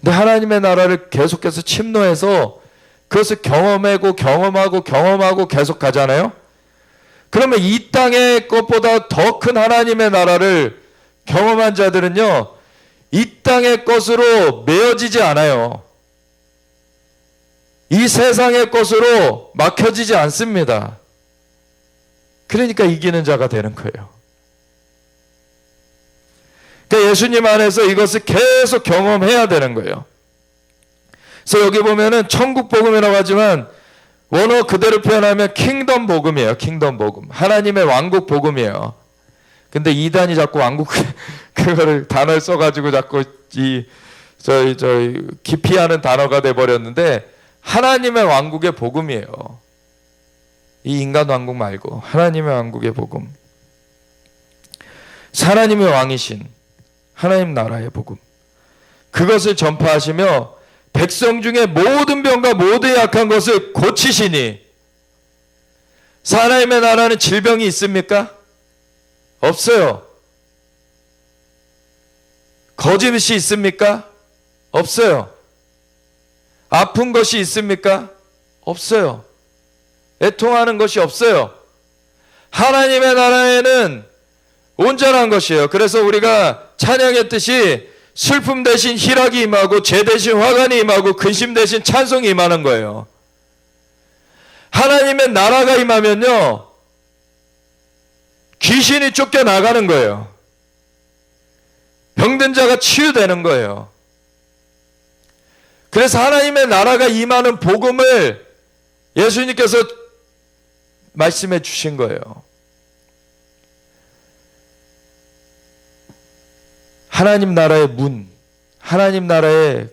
근데 하나님의 나라를 계속해서 침노해서 그것을 경험하고 계속 가잖아요. 그러면 이 땅의 것보다 더 큰 하나님의 나라를 경험한 자들은요, 이 땅의 것으로 매어지지 않아요. 이 세상의 것으로 막혀지지 않습니다. 그러니까 이기는 자가 되는 거예요. 그러니까 예수님 안에서 이것을 계속 경험해야 되는 거예요. 그래서 여기 보면은 천국 복음이라고 하지만 원어 그대로 표현하면 킹덤 복음이에요. 킹덤 복음. 하나님의 왕국 복음이에요. 근데 이단이 자꾸 왕국 그거를 단어를 써가지고 자꾸 저희 기피하는 단어가 돼버렸는데 하나님의 왕국의 복음이에요. 이 인간 왕국 말고 하나님의 왕국의 복음. 하나님의 왕이신 하나님 나라의 복음. 그것을 전파하시며 백성 중에 모든 병과 모든 약한 것을 고치시니. 하나님의 나라는 질병이 있습니까? 없어요. 거짓이 있습니까? 없어요. 아픈 것이 있습니까? 없어요. 애통하는 것이 없어요. 하나님의 나라에는 온전한 것이에요. 그래서 우리가 찬양했듯이 슬픔 대신 희락이 임하고 죄 대신 화관이 임하고 근심 대신 찬송이 임하는 거예요. 하나님의 나라가 임하면요, 귀신이 쫓겨나가는 거예요. 병든 자가 치유되는 거예요. 그래서 하나님의 나라가 임하는 복음을 예수님께서 말씀해 주신 거예요. 하나님 나라의 문, 하나님 나라의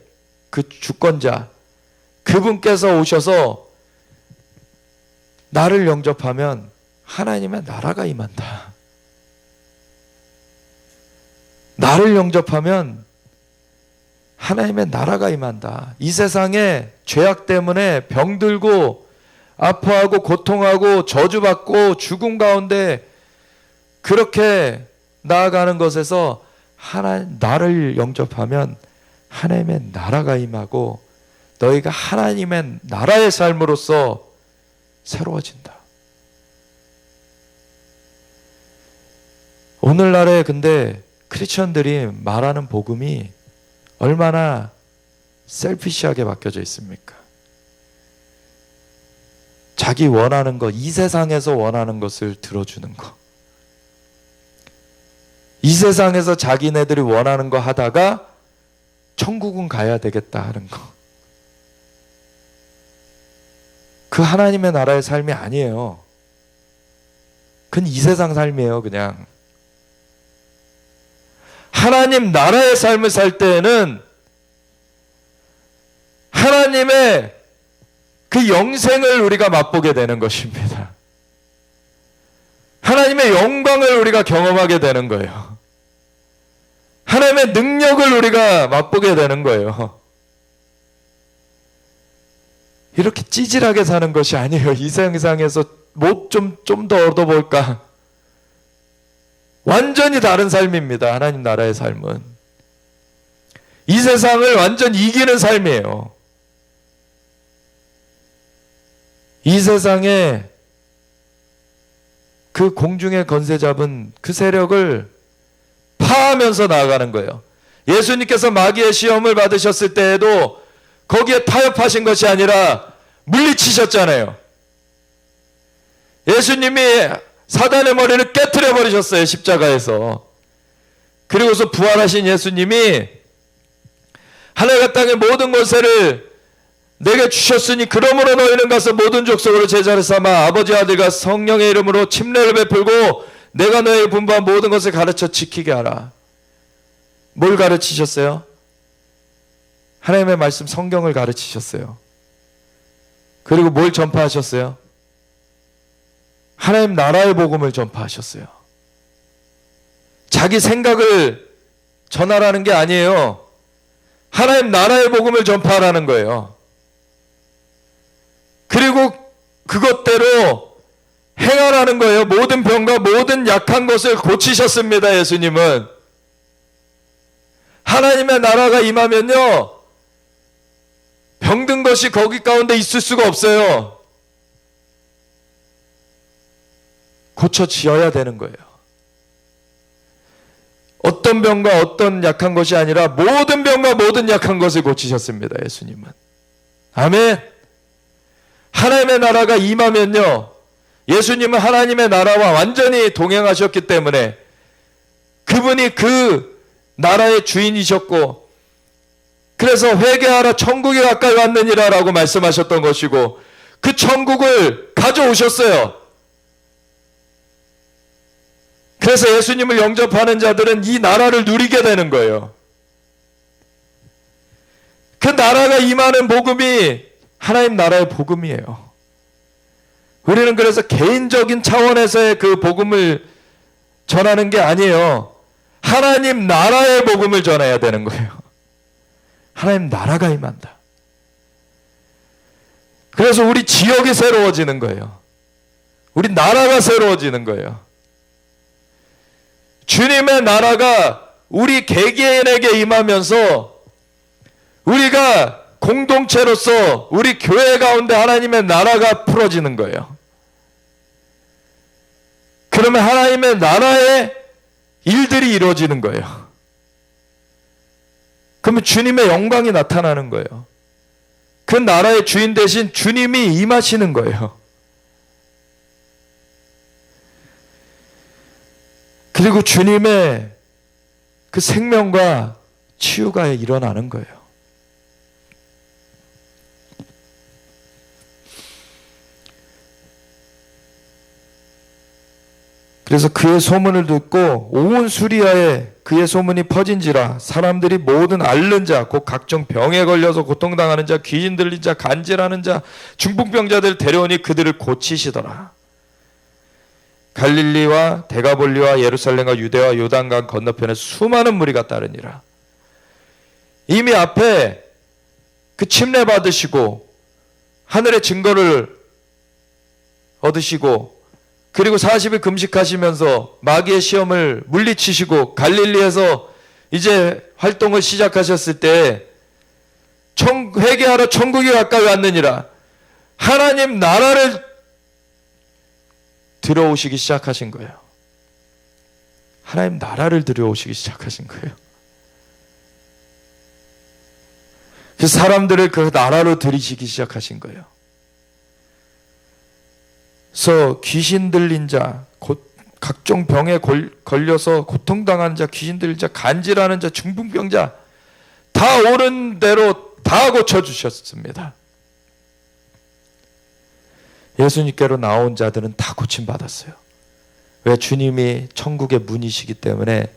그 주권자, 그분께서 오셔서 나를 영접하면 하나님의 나라가 임한다. 나를 영접하면 하나님의 나라가 임한다. 이 세상에 죄악 때문에 병들고 아파하고 고통하고 저주받고 죽음 가운데 그렇게 나아가는 것에서 나를 영접하면 하나님의 나라가 임하고 너희가 하나님의 나라의 삶으로서 새로워진다. 오늘날에 근데 크리스천들이 말하는 복음이 얼마나 셀피시하게 바뀌어져 있습니까? 자기 원하는 것, 이 세상에서 원하는 것을 들어주는 것. 이 세상에서 자기네들이 원하는 거 하다가 천국은 가야 되겠다 하는 거. 그 하나님의 나라의 삶이 아니에요. 그건 이 세상 삶이에요, 그냥. 하나님 나라의 삶을 살 때에는 하나님의 그 영생을 우리가 맛보게 되는 것입니다. 하나님의 영광을 우리가 경험하게 되는 거예요. 하나님의 능력을 우리가 맛보게 되는 거예요. 이렇게 찌질하게 사는 것이 아니에요. 이 세상에서 뭐 좀 더 얻어볼까? 완전히 다른 삶입니다. 하나님 나라의 삶은. 이 세상을 완전 이기는 삶이에요. 이 세상에 그 공중의 권세 잡은 그 세력을 파하면서 나아가는 거예요. 예수님께서 마귀의 시험을 받으셨을 때에도 거기에 타협하신 것이 아니라 물리치셨잖아요. 예수님이 사단의 머리를 깨트려 버리셨어요. 십자가에서. 그리고서 부활하신 예수님이 하늘과 땅의 모든 권세를 내게 주셨으니 그러므로 너희는 가서 모든 족속으로 제자를 삼아 아버지 아들과 성령의 이름으로 침례를 베풀고 내가 너희에게 분부한 모든 것을 가르쳐 지키게 하라. 뭘 가르치셨어요? 하나님의 말씀 성경을 가르치셨어요. 그리고 뭘 전파하셨어요? 하나님 나라의 복음을 전파하셨어요. 자기 생각을 전하라는 게 아니에요. 하나님 나라의 복음을 전파하라는 거예요. 그리고 그것대로 행하라는 거예요. 모든 병과 모든 약한 것을 고치셨습니다. 예수님은. 하나님의 나라가 임하면요, 병든 것이 거기 가운데 있을 수가 없어요. 고쳐지어야 되는 거예요. 어떤 병과 어떤 약한 것이 아니라 모든 병과 모든 약한 것을 고치셨습니다. 예수님은. 아멘. 하나님의 나라가 임하면요, 예수님은 하나님의 나라와 완전히 동행하셨기 때문에 그분이 그 나라의 주인이셨고, 그래서 회개하라 천국이 가까이 왔느니라 라고 말씀하셨던 것이고, 그 천국을 가져오셨어요. 그래서 예수님을 영접하는 자들은 이 나라를 누리게 되는 거예요. 그 나라가 임하는 복음이 하나님 나라의 복음이에요. 우리는 그래서 개인적인 차원에서의 그 복음을 전하는 게 아니에요. 하나님 나라의 복음을 전해야 되는 거예요. 하나님 나라가 임한다. 그래서 우리 지역이 새로워지는 거예요. 우리 나라가 새로워지는 거예요. 주님의 나라가 우리 개개인에게 임하면서 우리가 공동체로서 우리 교회 가운데 하나님의 나라가 풀어지는 거예요. 그러면 하나님의 나라의 일들이 이루어지는 거예요. 그러면 주님의 영광이 나타나는 거예요. 그 나라의 주인 대신 주님이 임하시는 거예요. 그리고 주님의 그 생명과 치유가 일어나는 거예요. 그래서 그의 소문을 듣고 온 수리아에 그의 소문이 퍼진지라 사람들이 모든 앓는 자, 곧 각종 병에 걸려서 고통당하는 자, 귀신 들린 자, 간질하는 자, 중풍병자들 데려오니 그들을 고치시더라. 갈릴리와 데가볼리와 예루살렘과 유대와 요단강 건너편에 수많은 무리가 따르니라. 이미 앞에 그 침례 받으시고 하늘의 증거를 얻으시고, 그리고 40일 금식하시면서 마귀의 시험을 물리치시고 갈릴리에서 이제 활동을 시작하셨을 때 회개하러 천국이 가까이 왔느니라. 하나님 나라를 들어오시기 시작하신 거예요. 하나님 나라를 들어오시기 시작하신 거예요. 그래서 사람들을 그 나라로 들이시기 시작하신 거예요. 그래서 귀신 들린 자, 각종 병에 걸려서 고통당하는 자, 귀신 들린 자, 간질하는 자, 중풍병자 다 옳은 대로 다 고쳐주셨습니다. 예수님께로 나온 자들은 다 고침받았어요. 왜? 주님이 천국의 문이시기 때문에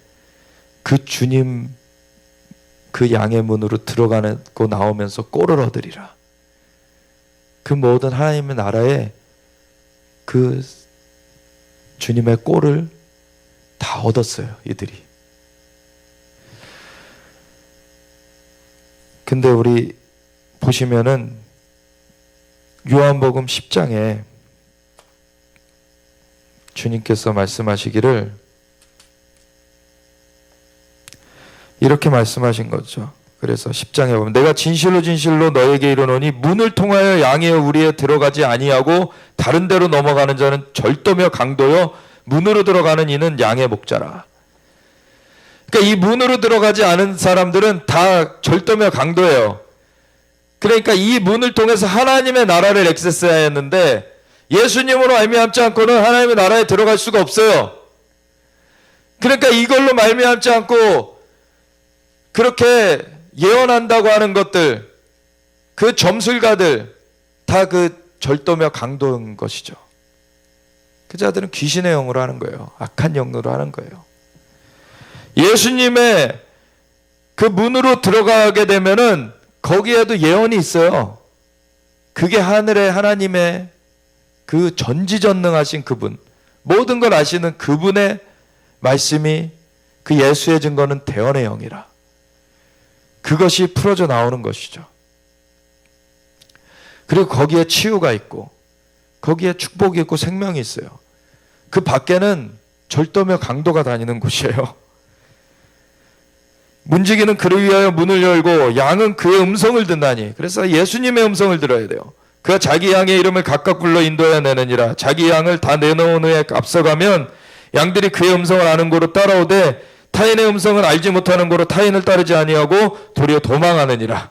그 주님 그 양의 문으로 들어가고 나오면서 꼴을 얻으리라. 그 모든 하나님의 나라에 그 주님의 꼴을 다 얻었어요, 이들이. 근데 우리 보시면은 요한복음 10장에 주님께서 말씀하시기를 이렇게 말씀하신 거죠. 그래서 10장에 보면 내가 진실로 진실로 너에게 이르노니 문을 통하여 양의 우리에 들어가지 아니하고 다른 데로 넘어가는 자는 절도며 강도요 문으로 들어가는 이는 양의 목자라. 그러니까 이 문으로 들어가지 않은 사람들은 다 절도며 강도예요. 그러니까 이 문을 통해서 하나님의 나라를 액세스해야 했는데 예수님으로 말미암지 않고는 하나님의 나라에 들어갈 수가 없어요. 그러니까 이걸로 말미암지 않고 그렇게 예언한다고 하는 것들, 그 점술가들 다 그 절도며 강도인 것이죠. 그 자들은 귀신의 영으로 하는 거예요. 악한 영으로 하는 거예요. 예수님의 그 문으로 들어가게 되면은 거기에도 예언이 있어요. 그게 하늘의 하나님의 그 전지전능하신 그분, 모든 걸 아시는 그분의 말씀이 그 예수의 증거는 대언의 영이라. 그것이 풀어져 나오는 것이죠. 그리고 거기에 치유가 있고 거기에 축복이 있고 생명이 있어요. 그 밖에는 절도며 강도가 다니는 곳이에요. 문지기는 그를 위하여 문을 열고 양은 그의 음성을 듣나니. 그래서 예수님의 음성을 들어야 돼요. 그가 자기 양의 이름을 각각 불러 인도해 내느니라. 자기 양을 다 내놓은 후에 앞서가면 양들이 그의 음성을 아는 고로 따라오되 타인의 음성을 알지 못하는 고로 타인을 따르지 아니하고 도리어 도망하느니라.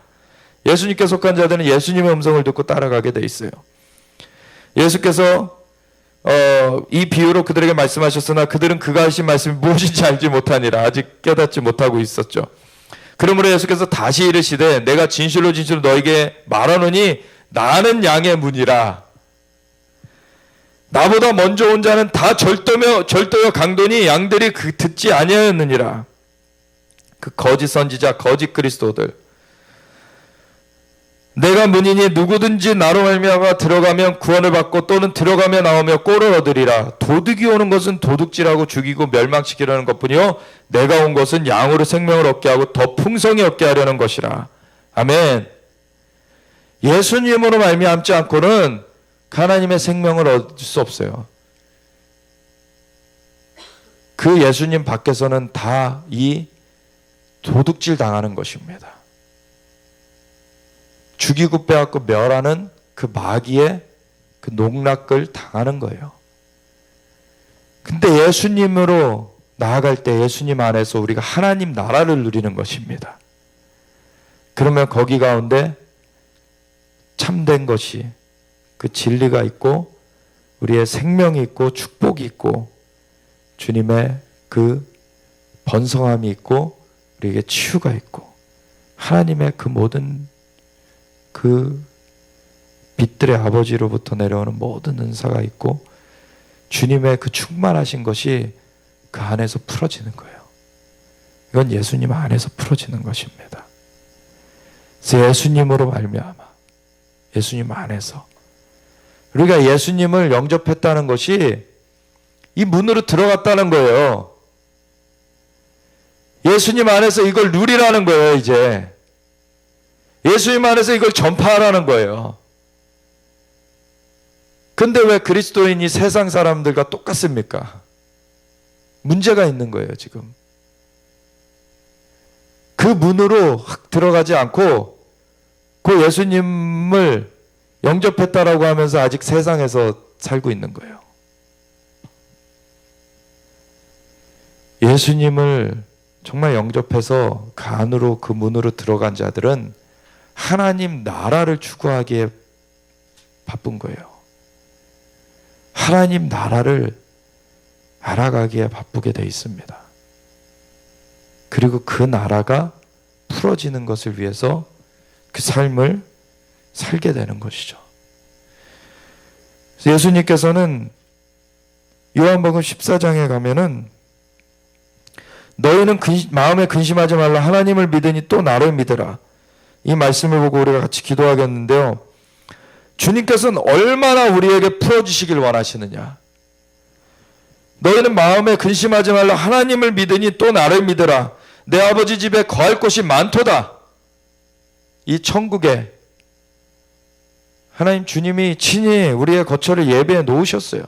예수님께 속한 자들은 예수님의 음성을 듣고 따라가게 돼 있어요. 예수께서 이 비유로 그들에게 말씀하셨으나 그들은 그가 하신 말씀이 무엇인지 알지 못하니라. 아직 깨닫지 못하고 있었죠. 그러므로 예수께서 다시 이르시되 내가 진실로 진실로 너에게 말하노니 나는 양의 문이라. 나보다 먼저 온 자는 다 절도여 강도니 양들이 듣지 아니하였느니라. 그 거짓 선지자 거짓 그리스도들, 내가 문이니 누구든지 나로 말미암아 들어가면 구원을 받고 또는 들어가며 나오며 꼴을 얻으리라. 도둑이 오는 것은 도둑질하고 죽이고 멸망시키려는 것뿐이요 내가 온 것은 양으로 생명을 얻게 하고 더 풍성히 얻게 하려는 것이라. 아멘. 예수님으로 말미암지 않고는 하나님의 생명을 얻을 수 없어요. 그 예수님 밖에서는 다 이 도둑질 당하는 것입니다. 죽이고 빼앗고 멸하는 그 마귀의 그 농락을 당하는 거예요. 근데 예수님으로 나아갈 때 예수님 안에서 우리가 하나님 나라를 누리는 것입니다. 그러면 거기 가운데 참된 것이 그 진리가 있고 우리의 생명이 있고 축복이 있고 주님의 그 번성함이 있고 우리에게 치유가 있고 하나님의 그 모든 그 빛들의 아버지로부터 내려오는 모든 은사가 있고 주님의 그 충만하신 것이 그 안에서 풀어지는 거예요. 이건 예수님 안에서 풀어지는 것입니다. 그래서 예수님으로 말미암아 예수님 안에서 우리가 예수님을 영접했다는 것이 이 문으로 들어갔다는 거예요. 예수님 안에서 이걸 누리라는 거예요. 이제 예수님 안에서 이걸 전파하라는 거예요. 근데 왜 그리스도인이 세상 사람들과 똑같습니까? 문제가 있는 거예요, 지금. 그 문으로 확 들어가지 않고 그 예수님을 영접했다라고 하면서 아직 세상에서 살고 있는 거예요. 예수님을 정말 영접해서 그 안으로 그 문으로 들어간 자들은 하나님 나라를 추구하기에 바쁜 거예요. 하나님 나라를 알아가기에 바쁘게 돼 있습니다. 그리고 그 나라가 풀어지는 것을 위해서 그 삶을 살게 되는 것이죠. 예수님께서는 요한복음 14장에 가면은 너희는 마음에 근심하지 말라. 하나님을 믿으니 또 나를 믿으라. 이 말씀을 보고 우리가 같이 기도하겠는데요. 주님께서는 얼마나 우리에게 풀어주시길 원하시느냐. 너희는 마음에 근심하지 말라. 하나님을 믿으니 또 나를 믿으라. 내 아버지 집에 거할 곳이 많도다. 이 천국에 하나님 주님이 친히 우리의 거처를 예배해 놓으셨어요.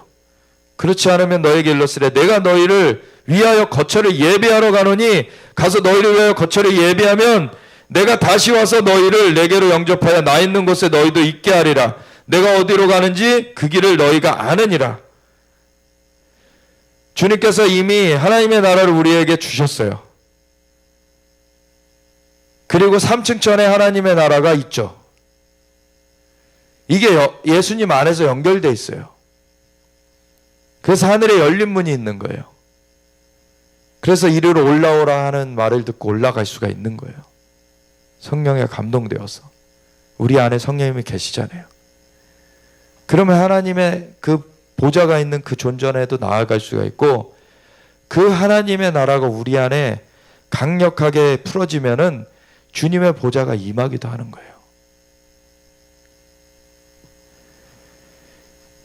그렇지 않으면 너에게 일렀으되 내가 너희를 위하여 거처를 예배하러 가노니 가서 너희를 위하여 거처를 예배하면 내가 다시 와서 너희를 내게로 영접하여 나 있는 곳에 너희도 있게 하리라. 내가 어디로 가는지 그 길을 너희가 아느니라. 주님께서 이미 하나님의 나라를 우리에게 주셨어요. 그리고 3층 전에 하나님의 나라가 있죠. 이게 예수님 안에서 연결되어 있어요. 그래서 하늘에 열린 문이 있는 거예요. 그래서 이리로 올라오라 하는 말을 듣고 올라갈 수가 있는 거예요. 성령에 감동되어서. 우리 안에 성령님이 계시잖아요. 그러면 하나님의 그 보좌가 있는 그 존전에도 나아갈 수가 있고 그 하나님의 나라가 우리 안에 강력하게 풀어지면은 주님의 보좌가 임하기도 하는 거예요.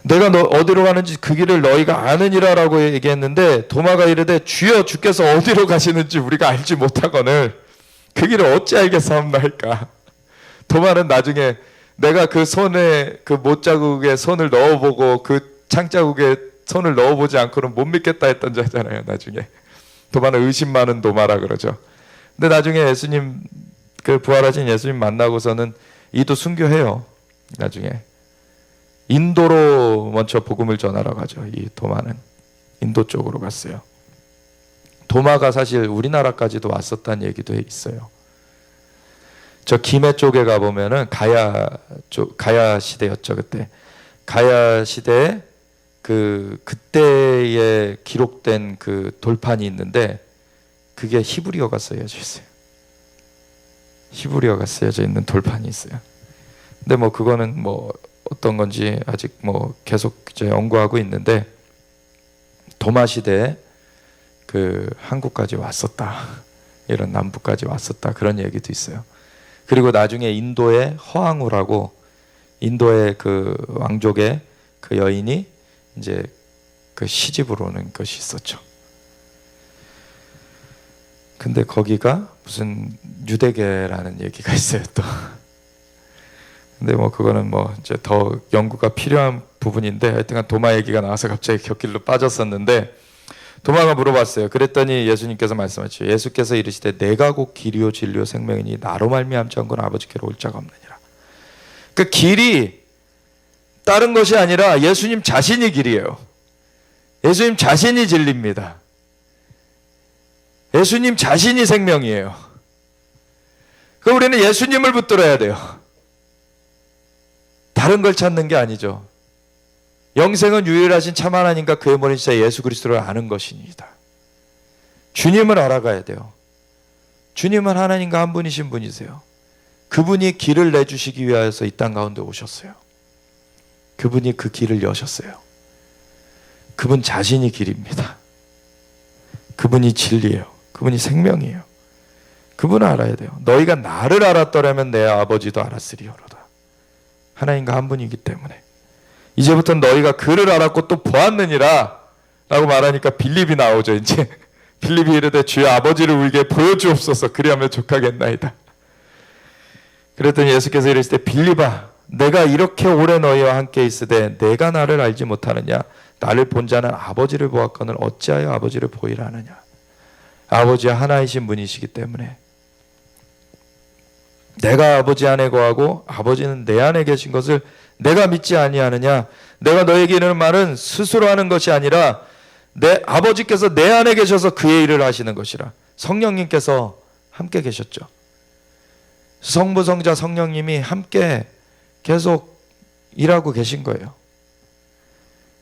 내가 어디로 가는지 그 길을 너희가 아느니라 라고 얘기했는데 도마가 이르되 주여 주께서 어디로 가시는지 우리가 알지 못하거늘 그 길을 어찌 알겠사옵나이까. 도마는 나중에 내가 그 손에 그 못자국에 손을 넣어보고 그 창자국에 손을 넣어보지 않고는 못 믿겠다 했던 자잖아요. 나중에 도마는 의심 많은 도마라 그러죠. 근데 나중에 예수님 그 부활하신 예수님 만나고서는 이도 순교해요. 나중에 인도로 먼저 복음을 전하러 가죠. 이 도마는 인도 쪽으로 갔어요. 도마가 사실 우리나라까지도 왔었다는 얘기도 있어요. 저 김해 쪽에 가보면은 가야 시대였죠, 그때. 가야 시대에 그때에 기록된 그 돌판이 있는데 그게 히브리어가 쓰여져 있어요. 히브리어가 쓰여져 있는 돌판이 있어요. 근데 뭐 그거는 뭐 어떤 건지 아직 뭐 계속 이제 연구하고 있는데 도마 시대에 그 한국까지 왔었다. 이런 남부까지 왔었다. 그런 얘기도 있어요. 그리고 나중에 인도의 허황우라고 인도의 그 왕족의 그 여인이 이제 그 시집으로 오는 것이 있었죠. 근데 거기가 무슨 유대계라는 얘기가 있어요, 또. 근데 뭐 그거는 뭐 이제 더 연구가 필요한 부분인데 하여튼간 도마 얘기가 나와서 갑자기 곁길로 빠졌었는데 도마가 물어봤어요. 그랬더니 예수님께서 말씀하시죠. 예수께서 이르시되 내가 곧 길이요 진리요 생명이니 나로 말미암지 않고는 아버지께로 올 자가 없느니라. 그 길이 다른 것이 아니라 예수님 자신이 길이에요. 예수님 자신이 진리입니다. 예수님 자신이 생명이에요. 그 우리는 예수님을 붙들어야 돼요. 다른 걸 찾는 게 아니죠. 영생은 유일하신 참 하나님과 그의 모든 자 예수 그리스도를 아는 것이니이다. 주님을 알아가야 돼요. 주님은 하나님과 한 분이신 분이세요. 그분이 길을 내주시기 위하여서 이 땅 가운데 오셨어요. 그분이 그 길을 여셨어요. 그분 자신이 길입니다. 그분이 진리예요. 그분이 생명이에요. 그분을 알아야 돼요. 너희가 나를 알았더라면 내 아버지도 알았으리로다. 하나님과 한 분이기 때문에 이제부터 너희가 그를 알았고 또 보았느니라 라고 말하니까 빌립이 나오죠. 이제 빌립이 이르되 주의 아버지를 우리에게 보여주옵소서 그리하면 족하겠나이다. 그랬더니 예수께서 이르시되 빌립아 내가 이렇게 오래 너희와 함께 있으되 내가 나를 알지 못하느냐. 나를 본 자는 아버지를 보았거늘 어찌하여 아버지를 보이라 하느냐. 아버지와 하나이신 분이시기 때문에 내가 아버지 안에 거하고 아버지는 내 안에 계신 것을 내가 믿지 아니하느냐. 내가 너에게 이르는 말은 스스로 하는 것이 아니라 내 아버지께서 내 안에 계셔서 그의 일을 하시는 것이라. 성령님께서 함께 계셨죠. 성부 성자 성령님이 함께 계속 일하고 계신 거예요.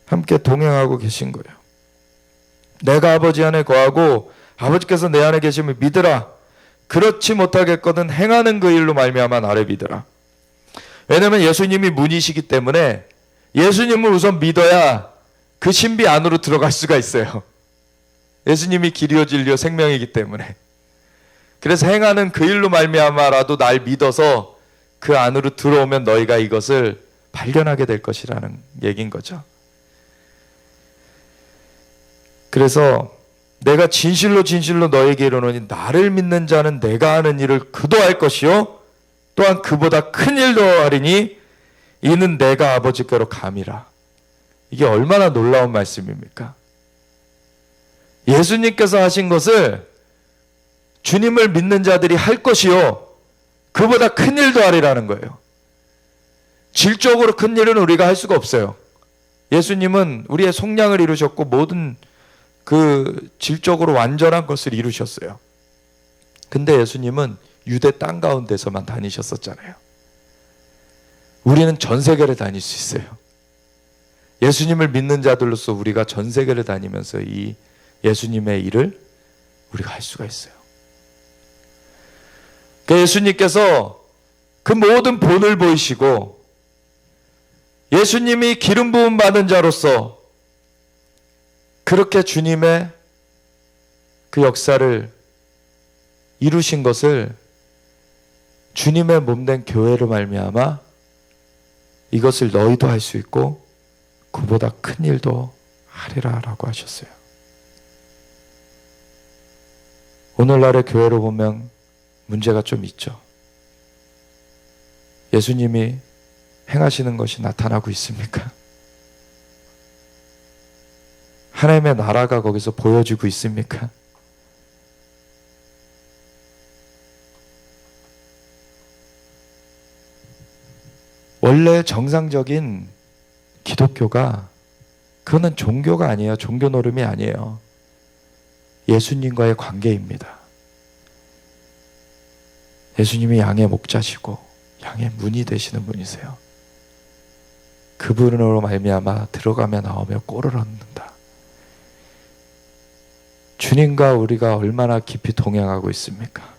함께 동행하고 계신 거예요. 내가 아버지 안에 거하고 아버지께서 내 안에 계심을 믿으라. 그렇지 못하겠거든 행하는 그 일로 말미암아 나를 믿으라. 왜냐하면 예수님이 문이시기 때문에 예수님을 우선 믿어야 그 신비 안으로 들어갈 수가 있어요. 예수님이 길이요 진리요 생명이기 때문에. 그래서 행하는 그 일로 말미암아라도 날 믿어서 그 안으로 들어오면 너희가 이것을 발견하게 될 것이라는 얘기인 거죠. 그래서 내가 진실로 진실로 너에게 이르노니 나를 믿는 자는 내가 하는 일을 그도 할 것이요 또한 그보다 큰 일도 하리니 이는 내가 아버지께로 감이라. 이게 얼마나 놀라운 말씀입니까? 예수님께서 하신 것을 주님을 믿는 자들이 할 것이요 그보다 큰 일도 하리라는 거예요. 질적으로 큰 일은 우리가 할 수가 없어요. 예수님은 우리의 속량을 이루셨고 모든 그 질적으로 완전한 것을 이루셨어요. 근데 예수님은 유대 땅 가운데서만 다니셨었잖아요. 우리는 전 세계를 다닐 수 있어요. 예수님을 믿는 자들로서 우리가 전 세계를 다니면서 이 예수님의 일을 우리가 할 수가 있어요. 그 예수님께서 그 모든 본을 보이시고 예수님이 기름 부음 받은 자로서 그렇게 주님의 그 역사를 이루신 것을 주님의 몸된 교회로 말미암아 이것을 너희도 할 수 있고 그보다 큰 일도 하리라 라고 하셨어요. 오늘날의 교회로 보면 문제가 좀 있죠. 예수님이 행하시는 것이 나타나고 있습니까? 하나님의 나라가 거기서 보여지고 있습니까? 원래 정상적인 기독교가 그거는 종교가 아니에요. 종교 노름이 아니에요. 예수님과의 관계입니다. 예수님이 양의 목자시고 양의 문이 되시는 분이세요. 그분으로 말미암아 들어가며 나오며 꼴을 얻는다. 주님과 우리가 얼마나 깊이 동행하고 있습니까?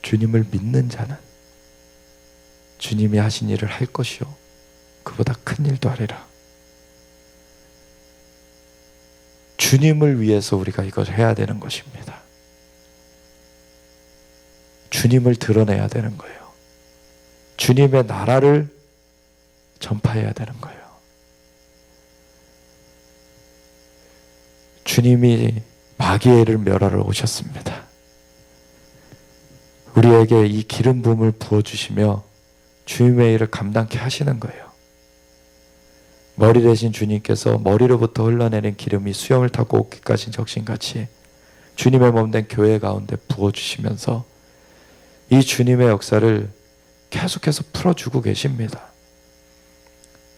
주님을 믿는 자는 주님이 하신 일을 할 것이요 그보다 큰 일도 하리라. 주님을 위해서 우리가 이걸 해야 되는 것입니다. 주님을 드러내야 되는 거예요. 주님의 나라를 전파해야 되는 거예요. 주님이 마귀를 멸하러 오셨습니다. 우리에게 이 기름 부음을 부어주시며 주님의 일을 감당케 하시는 거예요. 머리 대신 주님께서 머리로부터 흘러내는 기름이 수염을 타고 옷깃까지 적신같이 주님의 몸된 교회 가운데 부어주시면서 이 주님의 역사를 계속해서 풀어주고 계십니다.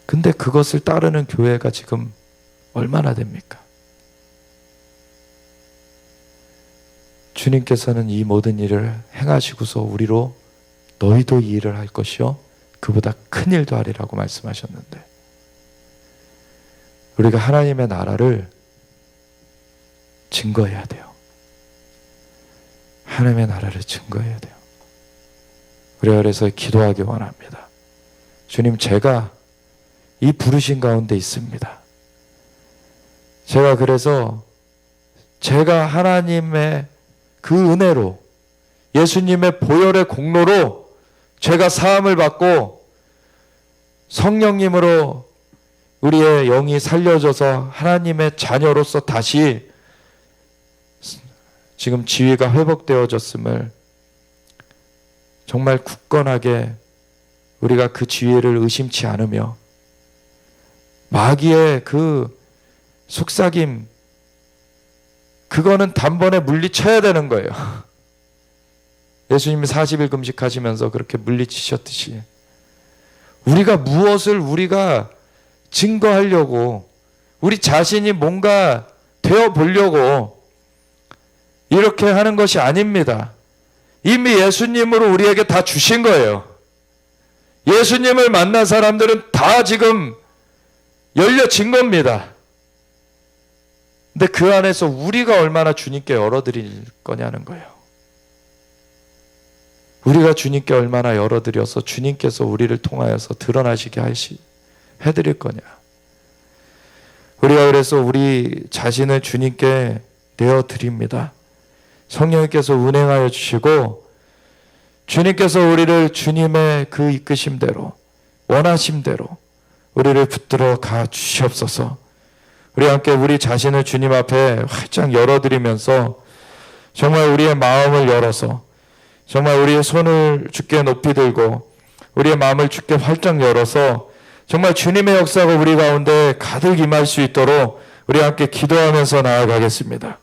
근데 그것을 따르는 교회가 지금 얼마나 됩니까? 주님께서는 이 모든 일을 행하시고서 우리로 너희도 이 일을 할 것이요 그보다 큰 일도 하리라고 말씀하셨는데 우리가 하나님의 나라를 증거해야 돼요. 하나님의 나라를 증거해야 돼요. 우리가 그래서 기도하기 원합니다. 주님, 제가 이 부르신 가운데 있습니다. 제가 하나님의 그 은혜로 예수님의 보혈의 공로로 제가 사함을 받고 성령님으로 우리의 영이 살려져서 하나님의 자녀로서 다시 지금 지위가 회복되어졌음을 정말 굳건하게 우리가 그 지위를 의심치 않으며 마귀의 그 속삭임 그거는 단번에 물리쳐야 되는 거예요. 예수님이 40일 금식하시면서 그렇게 물리치셨듯이 우리가 무엇을 우리가 증거하려고 우리 자신이 뭔가 되어보려고 이렇게 하는 것이 아닙니다. 이미 예수님으로 우리에게 다 주신 거예요. 예수님을 만난 사람들은 다 지금 열려진 겁니다. 근데 그 안에서 우리가 얼마나 주님께 열어드릴 거냐는 거예요. 우리가 주님께 얼마나 열어드려서 주님께서 우리를 통하여서 드러나시게 해드릴 거냐. 우리가 그래서 우리 자신을 주님께 내어드립니다. 성령님께서 운행하여 주시고 주님께서 우리를 주님의 그 이끄심대로 원하심대로 우리를 붙들어 가 주시옵소서. 우리 함께 우리 자신을 주님 앞에 활짝 열어드리면서 정말 우리의 마음을 열어서 정말 우리의 손을 주께 높이 들고 우리의 마음을 주께 활짝 열어서 정말 주님의 역사가 우리 가운데 가득 임할 수 있도록 우리 함께 기도하면서 나아가겠습니다.